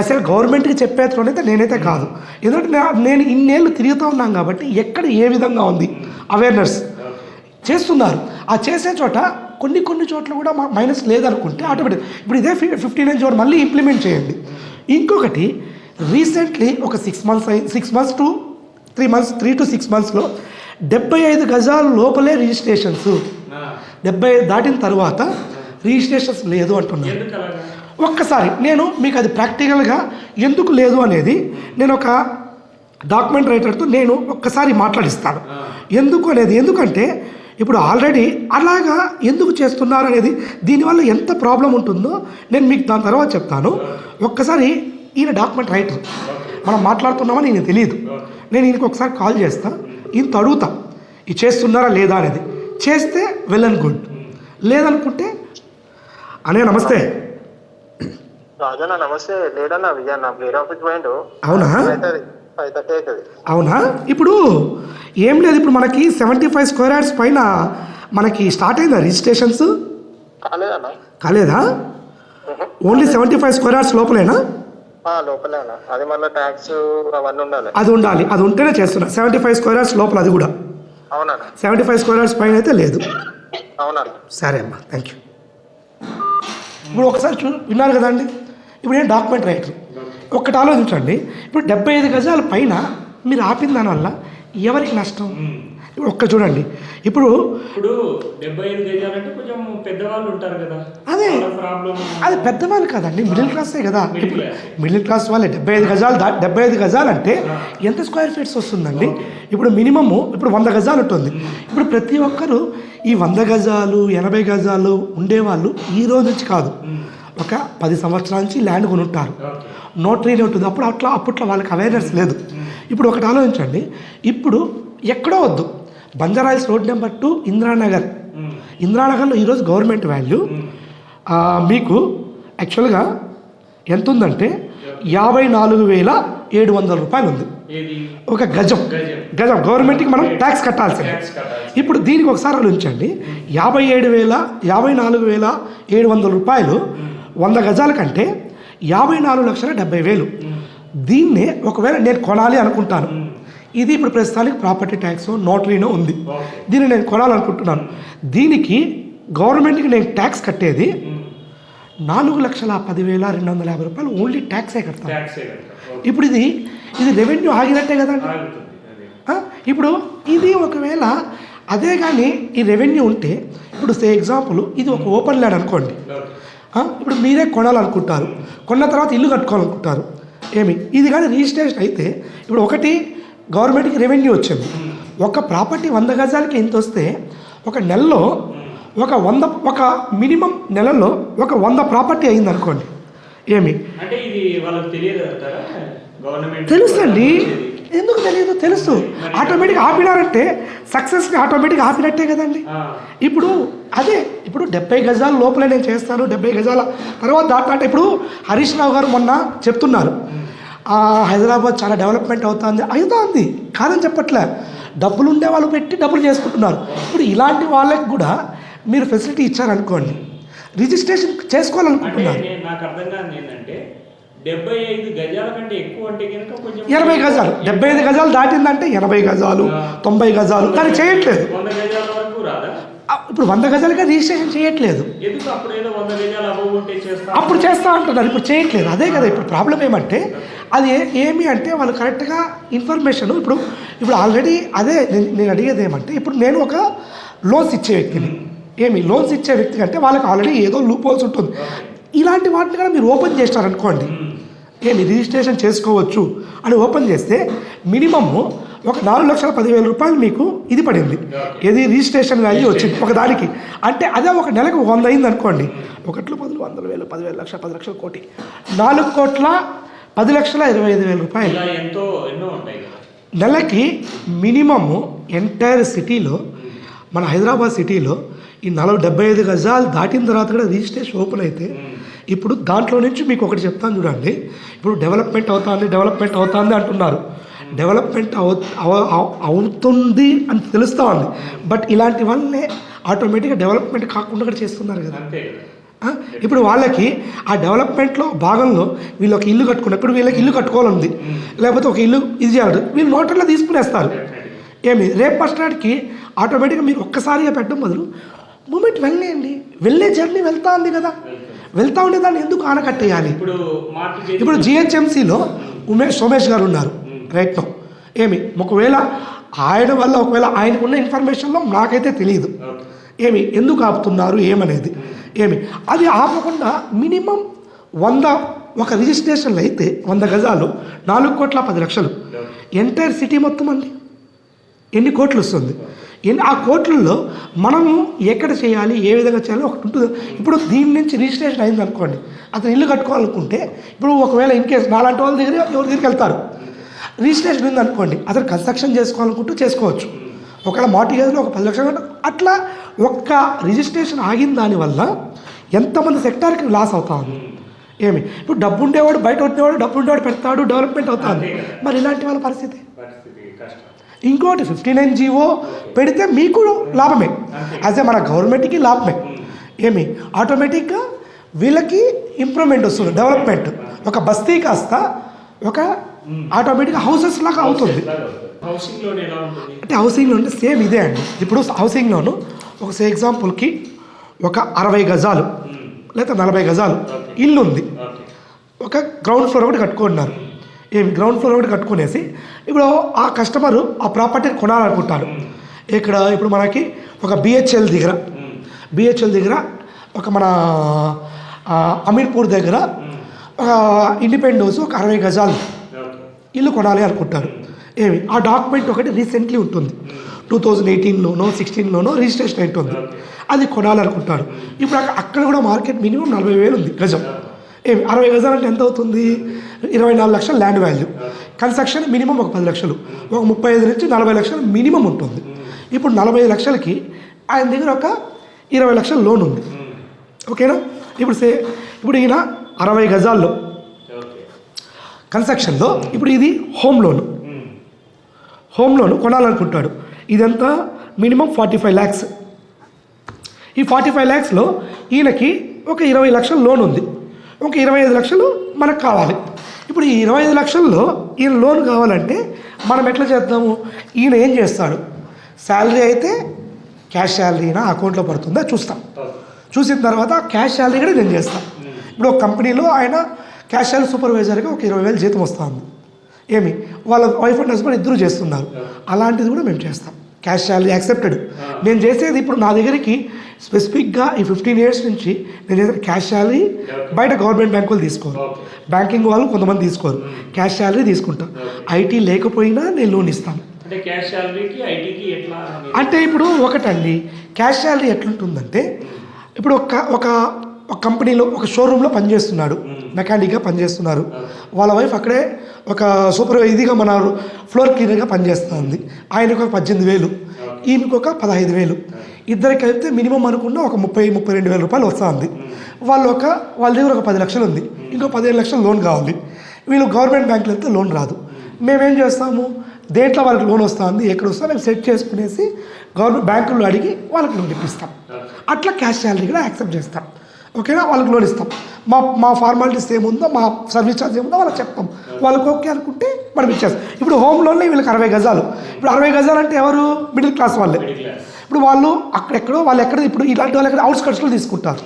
అసలు గవర్నమెంట్కి చెప్పేటోనైతే నేనైతే కాదు. ఎందుకంటే నేను ఇన్నేళ్ళు తిరుగుతూ ఉన్నాను కాబట్టి ఎక్కడ ఏ విధంగా ఉంది అవేర్నెస్ చేస్తున్నారు. ఆ చేసే చోట కొన్ని చోట్ల కూడా మైనస్ లేదనుకుంటే ఆటోమేటిక్ ఇప్పుడు ఇదే 59 జీవో మళ్ళీ ఇంప్లిమెంట్ చేయండి. ఇంకొకటి రీసెంట్లీ ఒక 6 months to 3 to 6 monthsలో 75 గజాల లోపలే రిజిస్ట్రేషన్స్, 75 దాటిన తర్వాత రిజిస్ట్రేషన్స్ లేదు అంటున్నారు. ఒక్కసారి నేను మీకు అది ప్రాక్టికల్గా ఎందుకు లేదు అనేది నేను ఒక డాక్యుమెంట్ రైటర్తో నేను ఒక్కసారి మాట్లాడిస్తాను ఎందుకంటే ఇప్పుడు ఆల్రెడీ అలాగా ఎందుకు చేస్తున్నారు అనేది, దీనివల్ల ఎంత ప్రాబ్లం ఉంటుందో నేను మీకు దాని తర్వాత చెప్తాను. ఒక్కసారి ఈయన డాక్యుమెంట్ రైటర్ మనం మాట్లాడుతున్నామని ఈయన తెలియదు. నేను ఈయనకి ఒకసారి కాల్ చేస్తా, ఈయనతో అడుగుతా ఇది చేస్తున్నారా లేదా అనేది. చేస్తే వెల్ అండ్ గుడ్, లేదనుకుంటే అనే నమస్తే రాజన్న నమస్తే. లేడన్నా విజయన్న వేరే ఆఫీస్ పోయిండు. అవునా? ఇప్పుడు ఏం లేదు, ఇప్పుడు మనకి 75 స్క్వేర్ యార్డ్స్ పైన మనకి స్టార్ట్ అయిందా రిజిస్ట్రేషన్స్? కాలేదా? ఓన్లీ 75 స్క్వేర్ యార్డ్స్ లోపలేనా? లోపలేనా? అది మళ్ళీ ట్యాక్స్ అవన్నీ ఉండాలి. అది ఉంటేనే చేస్తున్నా. 75 స్క్వేర్ యార్డ్స్ లోపల అది కూడా. అవునా? 75 స్క్వేర్ యార్డ్స్ పైన అయితే లేదు. అవునా? సరే అమ్మా, థ్యాంక్ యూ. ఇప్పుడు ఒకసారి విన్నారు కదండి, ఇప్పుడు నేను డాక్యుమెంట్ రైటర్. ఒక్కటి ఆలోచించండి, ఇప్పుడు 75 గజాల పైన మీరు ఆపిన దానివల్ల ఎవరికి నష్టం? ఒక్క చూడండి, ఇప్పుడు 75 గజాలంటే కొంచెం పెద్దవాళ్ళు ఉంటారు కదా, అది పెద్దవాళ్ళు కాదండి, మిడిల్ క్లాసే కదా. మిడిల్ క్లాస్ వాళ్ళే 75 గజాలు అంటే ఎంత స్క్వేర్ ఫీట్స్ వస్తుందండి? ఇప్పుడు మినిమము ఇప్పుడు 100 గజాలు ఉంటుంది. ఇప్పుడు ప్రతి ఒక్కరూ ఈ 100 గజాలు 80 గజాలు ఉండేవాళ్ళు ఈ రోజు నుంచి కాదు, ఒక 10 సంవత్సరాల నుంచి ల్యాండ్ కొని ఉంటారు. నోటరీనే ఉంటుంది. అప్పట్లో వాళ్ళకి అవేర్నెస్ లేదు. ఇప్పుడు ఒకటి ఆలోచించండి, ఇప్పుడు ఎక్కడో వద్దు, బంజారాయిల్స్ రోడ్ నెంబర్ 2 ఇందిరానగర్లో ఈరోజు గవర్నమెంట్ వాల్యూ మీకు యాక్చువల్గా ఎంత ఉందంటే 54,700 రూపాయలు ఉంది ఒక గజం. గవర్నమెంట్కి మనం ట్యాక్స్ కట్టాల్సింది. ఇప్పుడు దీనికి ఒకసారి ఆలోచించండి, 54,700 రూపాయలు 100 గజాల కంటే 54,70,000. దీన్నే ఒకవేళ నేను కొనాలి అనుకుంటాను, ఇది ఇప్పుడు ప్రస్తుతానికి ప్రాపర్టీ ట్యాక్స్ నోటరీనో ఉంది, దీన్ని నేను కొనాలనుకుంటున్నాను. దీనికి గవర్నమెంట్కి నేను ట్యాక్స్ కట్టేది 4,10,250 రూపాయలు ఓన్లీ ట్యాక్సే కడతాను. ఇప్పుడు ఇది రెవెన్యూ ఆగినట్టే కదండి. ఇప్పుడు ఇది ఒకవేళ అదే కానీ ఈ రెవెన్యూ ఉంటే, ఇప్పుడు సే ఎగ్జాంపుల్ ఇది ఒక ఓపెన్ ల్యాండ్ అనుకోండి, ఇప్పుడు మీరే కొనాలనుకుంటారు, కొన్న తర్వాత ఇల్లు కట్టుకోవాలనుకుంటారు, ఇది కానీ రిజిస్ట్రేషన్ అయితే ఇప్పుడు ఒకటి గవర్నమెంట్కి రెవెన్యూ వచ్చింది. ఒక ప్రాపర్టీ 100 గజాలకి ఎంత వస్తే ఒక నెలలో ఒక మినిమం నెలలో ఒక 100 ప్రాపర్టీ అయింది అనుకోండి. అంటే ఇది వాళ్ళకి తెలియదు, తెలుసండి. ఎందుకు తెలియదు? తెలుసు. ఆటోమేటిక్గా ఆపినారంటే సక్సెస్ని ఆటోమేటిక్గా ఆపినట్టే కదండి. ఇప్పుడు 70 గజాల లోపలే నేను చేస్తాను, 70 గజాల తర్వాత దాంట్లో ఇప్పుడు హరీష్ రావు గారు మొన్న చెప్తున్నారు హైదరాబాద్ చాలా డెవలప్మెంట్ అవుతుంది కాదని చెప్పట్లే, డబ్బులు ఉండే వాళ్ళు పెట్టి డబ్బులు చేసుకుంటున్నారు. ఇప్పుడు ఇలాంటి వాళ్ళకి కూడా మీరు ఫెసిలిటీ ఇచ్చారనుకోండి, రిజిస్ట్రేషన్ చేసుకోవాలనుకుంటున్నారు. నాకు అర్థం కాదు ఏంటంటే 75 గజాల కంటే ఎక్కువ అంటే కనుక కొంచెం 80 గజాలు 75 గజాలు దాటిందంటే 80 గజాలు 90 గజాలు కానీ చేయట్లేదు. 100 గజాల వరకు రాదా? ఇప్పుడు 100 గజాలుగా రిజిస్ట్రేషన్ చేయట్లేదు. అప్పుడు చేస్తా అంటున్నారు, ఇప్పుడు చేయట్లేదు. అదే కదా ఇప్పుడు ప్రాబ్లం ఏమంటే, అది ఏమి అంటే వాళ్ళు కరెక్ట్గా ఇన్ఫర్మేషన్ ఇప్పుడు ఆల్రెడీ అదే నేను అడిగేది ఏమంటే, ఇప్పుడు నేను ఒక లోన్స్ ఇచ్చే వ్యక్తిని, లోన్స్ ఇచ్చే వ్యక్తి కంటే వాళ్ళకి ఆల్రెడీ ఏదో లూప్ హోల్స్ ఉంటుంది. ఇలాంటి వాటిని కూడా మీరు ఓపెన్ చేస్తారనుకోండి, రిజిస్ట్రేషన్ చేసుకోవచ్చు అని ఓపెన్ చేస్తే మినిమము ఒక 4,10,000 రూపాయలు మీకు ఇది పడింది, ఏది రిజిస్ట్రేషన్ వాల్యూ వచ్చింది ఒక దానికి. అంటే అదే ఒక నెలకు 100 అయింది అనుకోండి, 1 10 100,000 10,000 లక్ష 10 లక్షల కోటి 4,10,25,000 రూపాయలు నెలకి మినిమము ఎంటైర్ సిటీలో, మన హైదరాబాద్ సిటీలో ఈ 75 గజాలు దాటిన తర్వాత కూడా రిజిస్ట్రేషన్ ఓపెన్ అయితే ఇప్పుడు దాంట్లో నుంచి మీకు ఒకటి చెప్తాను చూడండి. ఇప్పుడు డెవలప్మెంట్ అవుతుంది అంటున్నారు. డెవలప్మెంట్ అవుతుంది అని తెలుస్తూ ఉంది. బట్ ఇలాంటి వాళ్ళనే ఆటోమేటిక్గా డెవలప్మెంట్ కాకుండా కూడా చేస్తున్నారు కదా. ఇప్పుడు వాళ్ళకి ఆ డెవలప్మెంట్లో భాగంలో వీళ్ళు ఒక ఇల్లు కట్టుకున్నారు. ఇప్పుడు వీళ్ళకి ఇల్లు కట్టుకోవాలంది, లేకపోతే ఒక ఇల్లు ఇది చేయాలి, వీళ్ళు నోటర్లో తీసుకునేస్తారు. రేపు ఫస్ట్ నాటికి ఆటోమేటిక్గా మీరు ఒక్కసారిగా పెట్టడం బదులు మూమెంట్ వెళ్ళే జర్నీ వెళ్తా ఉంది కదా, వెళ్తా ఉండే దాన్ని ఎందుకు ఆనకట్టేయాలి? ఇప్పుడు జిహెచ్ఎంసీలో సోమేష్ గారు ఉన్నారు రైట్ నో. ఒకవేళ ఆయన వల్ల ఒకవేళ ఆయనకున్న ఇన్ఫర్మేషన్లో నాకైతే తెలియదు ఎందుకు ఆపుతున్నారు ఏమనేది. అది ఆపకుండా మినిమం 100 ఒక రిజిస్ట్రేషన్లు అయితే 100 గజాలు 4,10,00,000 ఎంటైర్ సిటీ మొత్తం అండి ఎన్ని కోట్లు వస్తుంది. ఆ కోట్లలో మనము ఎక్కడ చేయాలి, ఏ విధంగా చేయాలి ఒకటి ఉంటుంది. ఇప్పుడు దీని నుంచి రిజిస్ట్రేషన్ అయింది అనుకోండి, అతను ఇల్లు కట్టుకోవాలనుకుంటే ఇప్పుడు ఒకవేళ ఇన్ కేసు నాలాంటి వాళ్ళ దగ్గర ఎవరి దగ్గరికి వెళ్తారు, రిజిస్ట్రేషన్ ఉంది అనుకోండి, అతను కన్స్ట్రక్షన్ చేసుకోవాలనుకుంటూ చేసుకోవచ్చు. ఒకవేళ మార్టిగేజ్లో ఒక 10 లక్షలు అట్లా ఒక్క రిజిస్ట్రేషన్ ఆగిన దానివల్ల ఎంతమంది సెక్టార్కి లాస్ అవుతా ఉంది. ఇప్పుడు డబ్బు ఉండేవాడు బయట ఉండేవాడు, డబ్బు ఉండేవాడు పెడతాడు, డెవలప్మెంట్ అవుతుంది. మరి ఇలాంటి వాళ్ళ పరిస్థితి ఇంకోటి 59 జీవో పెడితే మీకు లాభమే, యాజ్ మన గవర్నమెంట్కి లాభమే. ఆటోమేటిక్గా వీళ్ళకి ఇంప్రూవ్మెంట్ వస్తుంది, డెవలప్మెంట్. ఒక బస్తీ కాస్త ఒక ఆటోమేటిక్గా హౌసెస్ లాగా అవుతుంది. అంటే హౌసింగ్ లోన్ సేమ్ ఇదే అండి. ఇప్పుడు హౌసింగ్ లోను ఒక ఎగ్జాంపుల్కి ఒక 60 గజాలు లేదా 40 గజాలు ఇల్లు ఉంది, ఒక గ్రౌండ్ ఫ్లోర్ ఒకటి కట్టుకుంటున్నారు. గ్రౌండ్ ఫ్లోర్ ఒకటి కట్టుకునేసి ఇప్పుడు ఆ కస్టమరు ఆ ప్రాపర్టీని కొనాలనుకుంటారు. ఇప్పుడు మనకి ఒక బిహెచ్ఎల్ దగ్గర ఒక మన అమీర్పూర్ దగ్గర ఒక ఇండిపెండెంట్ హౌస్ ఒక 60 గజాలు ఇల్లు కొనాలి అనుకుంటారు. ఆ డాక్యుమెంట్ ఒకటి రీసెంట్లీ ఉంటుంది, 2018లోనో 16లోనో రిజిస్ట్రేషన్ ఉంటుంది, అది కొనాలనుకుంటారు. ఇప్పుడు అక్కడ కూడా మార్కెట్ మినిమం 40,000 ఉంది గజం. 60 గజాలు అంటే ఎంత అవుతుంది, 24 లక్షల ల్యాండ్ వాల్యూ. కన్స్ట్రక్షన్ మినిమం ఒక 10 లక్షలు, ఒక 35 నుంచి 40 లక్షలు మినిమం ఉంటుంది. ఇప్పుడు 45 లక్షలకి ఆయన దగ్గర ఒక 20 లక్షల లోన్ ఉంది, ఓకేనా. ఇప్పుడు ఈయన 60 గజాల్లో కన్స్ట్రక్షన్లో ఇప్పుడు ఇది హోమ్ లోను కొనాలనుకుంటాడు. ఇదంతా మినిమం 45 ల్యాక్స్. ఈ 45 ల్యాక్స్లో ఈయనకి ఒక 20 లక్షల లోన్ ఉంది, ఒక 25 లక్షలు మనకు కావాలి. ఇప్పుడు ఈ 25 లక్షల్లో ఈయన లోన్ కావాలంటే మనం ఎట్లా చేద్దాము, ఈయన ఏం చేస్తాడు, శాలరీ అయితే క్యాష్ శాలరీనా అకౌంట్లో పడుతుందా చూస్తాం. చూసిన తర్వాత క్యాష్ శాలరీ కూడా నేను చేస్తాను. ఇప్పుడు ఒక కంపెనీలో ఆయన క్యాష్ శాలరీ సూపర్వైజర్గా ఒక 20,000 జీతం వస్తుంది. వాళ్ళ వైఫ్ అండ్ హస్బెండ్ ఇద్దరు చేస్తున్నారు, అలాంటిది కూడా మేము చేస్తాం. Cash salary accepted. నేను చేసేది ఇప్పుడు నా దగ్గరికి స్పెసిఫిక్గా ఈ 15 ఇయర్స్ నుంచి నేను చేసే క్యాష్ శాలరీ బయట గవర్నమెంట్ బ్యాంకులు తీసుకోరు, బ్యాంకింగ్ వాళ్ళు కొంతమంది తీసుకోరు, క్యాష్ శాలరీ తీసుకుంటాం. ఐటీ లేకపోయినా నేను లోన్ ఇస్తాను. అంటే ఇప్పుడు ఒకటండి, క్యాష్ శాలరీ ఎట్లుంటుందంటే ఇప్పుడు ఒక కంపెనీలో ఒక షోరూంలో పనిచేస్తున్నాడు, మెకానిక్గా పనిచేస్తున్నారు, వాళ్ళ వైఫ్ అక్కడే ఒక ఇదిగా మన ఫ్లోర్ క్లీనర్గా పనిచేస్తుంది. ఆయనకు ఒక 18,000, ఈమెకు ఒక 15,000, ఇద్దరికి అయితే మినిమం అనుకున్న ఒక 30-32 రూపాయలు వస్తుంది. వాళ్ళ దగ్గర ఒక 10 లక్షలు ఉంది, ఇంకో 15 లక్షలు లోన్ కావాలి. వీళ్ళు గవర్నమెంట్ బ్యాంకులు వెళ్తే లోన్ రాదు. మేమేం చేస్తాము, దేంట్లో వాళ్ళకి లోన్ వస్తుంది ఎక్కడ వస్తుందో మేము సెట్ చేసుకునేసి గవర్నమెంట్ బ్యాంకుల్లో అడిగి వాళ్ళకి లోన్ ఇప్పిస్తాం. అట్లా క్యాష్ శాలరీ కూడా యాక్సెప్ట్ చేస్తాం, ఓకేనా. వాళ్ళకి లోన్ ఇస్తాం. మా ఫార్మాలిటీస్ ఏముందో, మా సర్వీస్ ఛార్జ్ ఏముందో వాళ్ళకి చెప్తాం. వాళ్ళకి ఓకే అనుకుంటే మనం ఇచ్చేస్తాం. ఇప్పుడు హోమ్ లోన్లో వీళ్ళకి 60 గజాలు. ఇప్పుడు 60 గజాలు అంటే ఎవరు, మిడిల్ క్లాస్ వాళ్ళే. ఇప్పుడు వాళ్ళు ఇప్పుడు ఇలాంటి వాళ్ళు ఎక్కడ అవుట్స్కట్స్లో తీసుకుంటారు.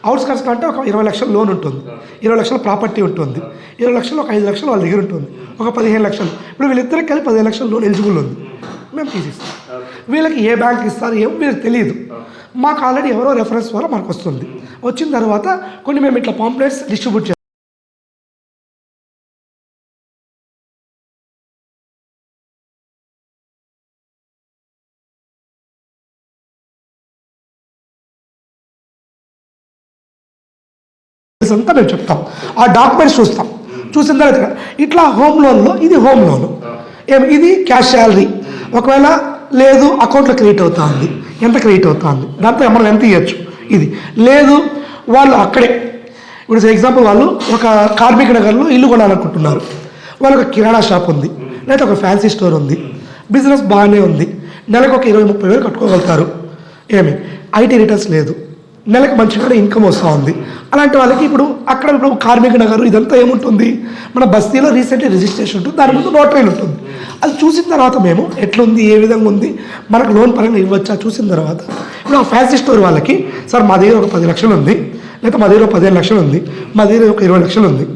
అవుట్స్కట్స్లో అంటే ఒక 20 లక్షల లోన్ ఉంటుంది, 20 లక్షల ప్రాపర్టీ ఉంటుంది, 20 లక్షలు ఒక 5 లక్షలు వాళ్ళ దగ్గర ఉంటుంది, ఒక 15 లక్షలు. ఇప్పుడు వీళ్ళిద్దరికి కలిపి 15 లక్షల లోన్ ఎలిజిబుల్ ఉంది, మేము తీసిస్తాం. వీళ్ళకి ఏ బ్యాంక్ ఇస్తారు ఏమో వీళ్ళకి తెలియదు. మాకు ఆల్రెడీ ఎవరో రెఫరెన్స్ ద్వారా మనకు వస్తుంది. వచ్చిన తర్వాత కొన్ని మేము ఇట్లా పాంప్లెట్స్ డిస్ట్రిబ్యూట్ చేస్తాం. అంతా మేము చెప్తాం, ఆ డాక్యుమెంట్స్ చూస్తాం. చూసిన తర్వాత ఇట్లా హోమ్ లోన్లో ఇది హోమ్ లోన్, ఇది క్యాష్ శాలరీ, ఒకవేళ లేదు అకౌంట్లో క్రియేట్ అవుతుంది, ఎంత క్రియేట్ అవుతుంది, దాంతో మనం ఎంత ఇవ్వచ్చు. ఇది లేదు వాళ్ళు అక్కడే, ఇప్పుడు ఫర్ ఎగ్జాంపుల్ వాళ్ళు ఒక కార్మిక నగర్లో ఇల్లు కొనాలనుకుంటున్నారు, వాళ్ళకి ఒక కిరాణా షాప్ ఉంది, లేదా ఒక ఫ్యాన్సీ స్టోర్ ఉంది, బిజినెస్ బాగానే ఉంది, నెలకు ఒక 20-30 వేలు కట్టుకోగలుగుతారు. ఐటీ రిటర్న్స్ లేదు, నెలకు మంచిగా ఇన్కమ్ వస్తూ ఉంది. అలాంటి వాళ్ళకి ఇప్పుడు కార్మిక నగర్ ఇదంతా ఏముంటుంది, మన బస్తీలో రీసెంట్లీ రిజిస్ట్రేషన్ ఉంటుంది, దాని ముందు నోటరీలు ఉంటుంది. అది చూసిన తర్వాత మేము ఎట్లుంది, ఏ విధంగా ఉంది, మనకు లోన్ పరంగా ఇవ్వచ్చా చూసిన తర్వాత ఇప్పుడు ఆ ఫ్యాన్సీ స్టోర్ వాళ్ళకి, సార్ మా దగ్గర ఒక 10 లక్షలు ఉంది, లేదా మా దగ్గర ఒక 15 లక్షలు ఉంది, మా దగ్గర ఒక 20 లక్షలు ఉంది,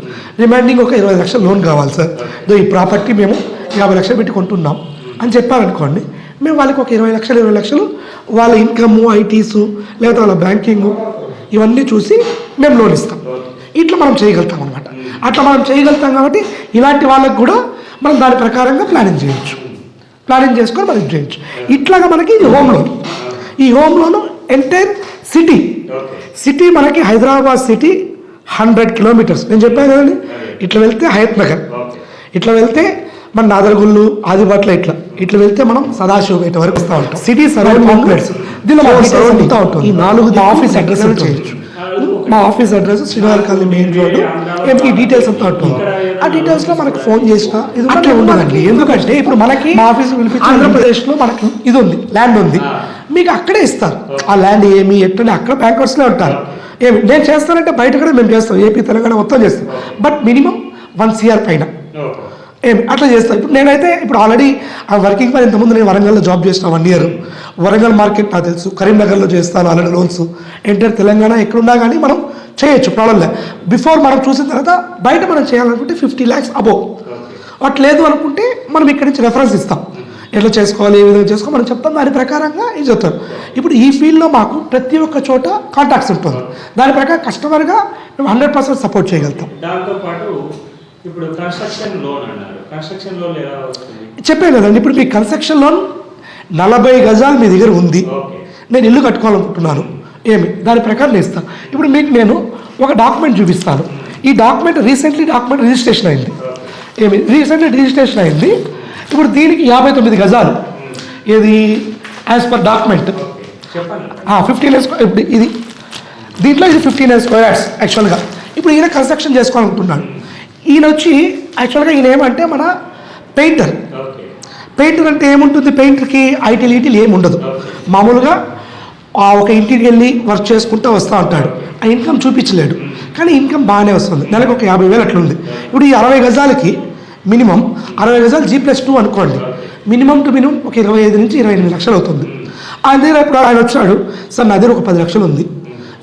రిమైండింగ్ ఒక 20 లక్షలు లోన్ కావాలి సార్, ఈ ప్రాపర్టీ మేము 50 లక్షలు పెట్టి కొంటున్నాం అని చెప్పారనుకోండి, మేము వాళ్ళకి ఒక 20 లక్షలు వాళ్ళ ఇన్కమ్, ఐటీసు, లేదా వాళ్ళ బ్యాంకింగ్ ఇవన్నీ చూసి మేము లోన్ ఇస్తాం. ఇట్లా మనం చేయగలుగుతాం అనమాట. అట్లా మనం చేయగలుగుతాం కాబట్టి ఇలాంటి వాళ్ళకి కూడా మనం దాని ప్రకారంగా ప్లానింగ్ చేయొచ్చు, ప్లానింగ్ చేసుకొని మనం చేయొచ్చు. ఇట్లాగా మనకి ఇది హోమ్ లోన్. ఈ హోమ్ లోన్ ఎంటైర్ సిటీ మనకి హైదరాబాద్ సిటీ 100 కిలోమీటర్స్. నేను చెప్పాను కదండి, ఇట్లా వెళ్తే హయత్ నగర్, ఇట్లా వెళ్తే మన నాదరగుళ్ళు, ఆదిబాట్ల, ఇట్లా వెళ్తే మనం సదాశివపేట వరకు వస్తూ ఉంటాం. సిటీ సరౌండింగ్ కాంప్లెక్స్ దీనిలో అంతా ఉంటుంది. ఈ 4 మా ఆఫీస్ అడ్రస్ చేయొచ్చు. మా office address Srinagar colony main road, ఈ డీటెయిల్స్ అంతా ఉంటుంది. ఆ డీటెయిల్స్లో మనకు ఫోన్ చేసినా ఇది అట్లా ఉండదండి. ఎందుకంటే ఇప్పుడు మనకి మా ఆఫీస్ ఆంధ్రప్రదేశ్లో మనకి ఇది ఉంది, ల్యాండ్ ఉంది, మీకు అక్కడే ఇస్తారు. ఆ ల్యాండ్ ఏమి ఎట్లా అక్కడ బ్యాంకర్స్లో ఉంటారు. నేను చేస్తానంటే బయట కూడా మేము చేస్తాం, ఏపీ తెలంగాణ మొత్తం చేస్తాం, బట్ మినిమం 1 CR పైన అట్లా చేస్తాను. ఇప్పుడు నేనైతే ఇప్పుడు ఆల్రెడీ ఆ వర్కింగ్ పని ఇంతకుముందు నేను వరంగల్లో జాబ్ చేసిన 1 year, వరంగల్ మార్కెట్ నాకు తెలుసు, కరీంనగర్లో చేస్తాను ఆల్రెడీ లోన్స్. ఎంటర్ తెలంగాణ ఎక్కడున్నా కానీ మనం చేయొచ్చు, ప్రాబ్లం లేదు. బిఫోర్ మనం చూసిన తర్వాత బయట మనం చేయాలనుకుంటే 50 lakhs అబోవ్, అట్లా లేదు అనుకుంటే మనం ఇక్కడి నుంచి రెఫరెన్స్ ఇస్తాం, ఎట్లా చేసుకోవాలి, ఏ విధంగా చేసుకోవాలి మనం చెప్తాం, దాని ప్రకారంగా ఇది చెప్తాం. ఇప్పుడు ఈ ఫీల్డ్లో మాకు ప్రతి ఒక్క చోట కాంటాక్ట్స్ ఉంటుంది, దాని ప్రకారం కస్టమర్గా మేము 100% సపోర్ట్ చేయగలుగుతాం. దాంతోపాటు ఇప్పుడు కన్స్ట్రక్షన్ లోన్ అన్నారు, కన్స్ట్రక్షన్ లోన్ ఎలా వస్తుంది? చెప్పాను కదండి, ఇప్పుడు మీ కన్స్ట్రక్షన్ లోన్ 40 గజాలు మీ దగ్గర ఉంది, నేను ఇల్లు కట్టుకోవాలనుకుంటున్నాను, దాని ప్రకారం నేను ఇస్తాను. ఇప్పుడు మీకు నేను ఒక డాక్యుమెంట్ చూపిస్తాను. ఈ డాక్యుమెంట్ రీసెంట్లీ రిజిస్ట్రేషన్ అయింది, రిజిస్ట్రేషన్ అయింది. ఇప్పుడు దీనికి 59 గజాలు, ఇది యాజ్ పర్ డాక్యుమెంట్ 15 స్క్వేర్. ఇప్పుడు ఇది దీంట్లో ఇది 15 స్క్వేర్ యార్డ్స్ యాక్చువల్గా. ఇప్పుడు ఈయన కన్స్ట్రక్షన్ చేసుకోవాలనుకుంటున్నాను. ఈయన వచ్చి యాక్చువల్గా ఈయన ఏమంటే మన పెయింటర్ అంటే ఏముంటుంది, పెయింటర్కి ఐటీలు ఏమి ఉండదు, మామూలుగా ఒక ఇంటికి వెళ్ళి వర్క్ చేసుకుంటూ వస్తూ ఉంటాడు, ఆ ఇన్కమ్ చూపించలేడు, కానీ ఇన్కమ్ బాగానే వస్తుంది, నెలకు ఒక 50,000 అట్లుంది. ఇప్పుడు ఈ 60 గజాలకి మినిమం 60 గజాలు G+2 అనుకోండి, మినిమం టు మినిమం ఒక 25 నుంచి 28 లక్షలు అవుతుంది. ఆయన దగ్గర ఇప్పుడు ఆయన వచ్చాడు, సార్ నా దగ్గర ఒక 10 లక్షలు ఉంది,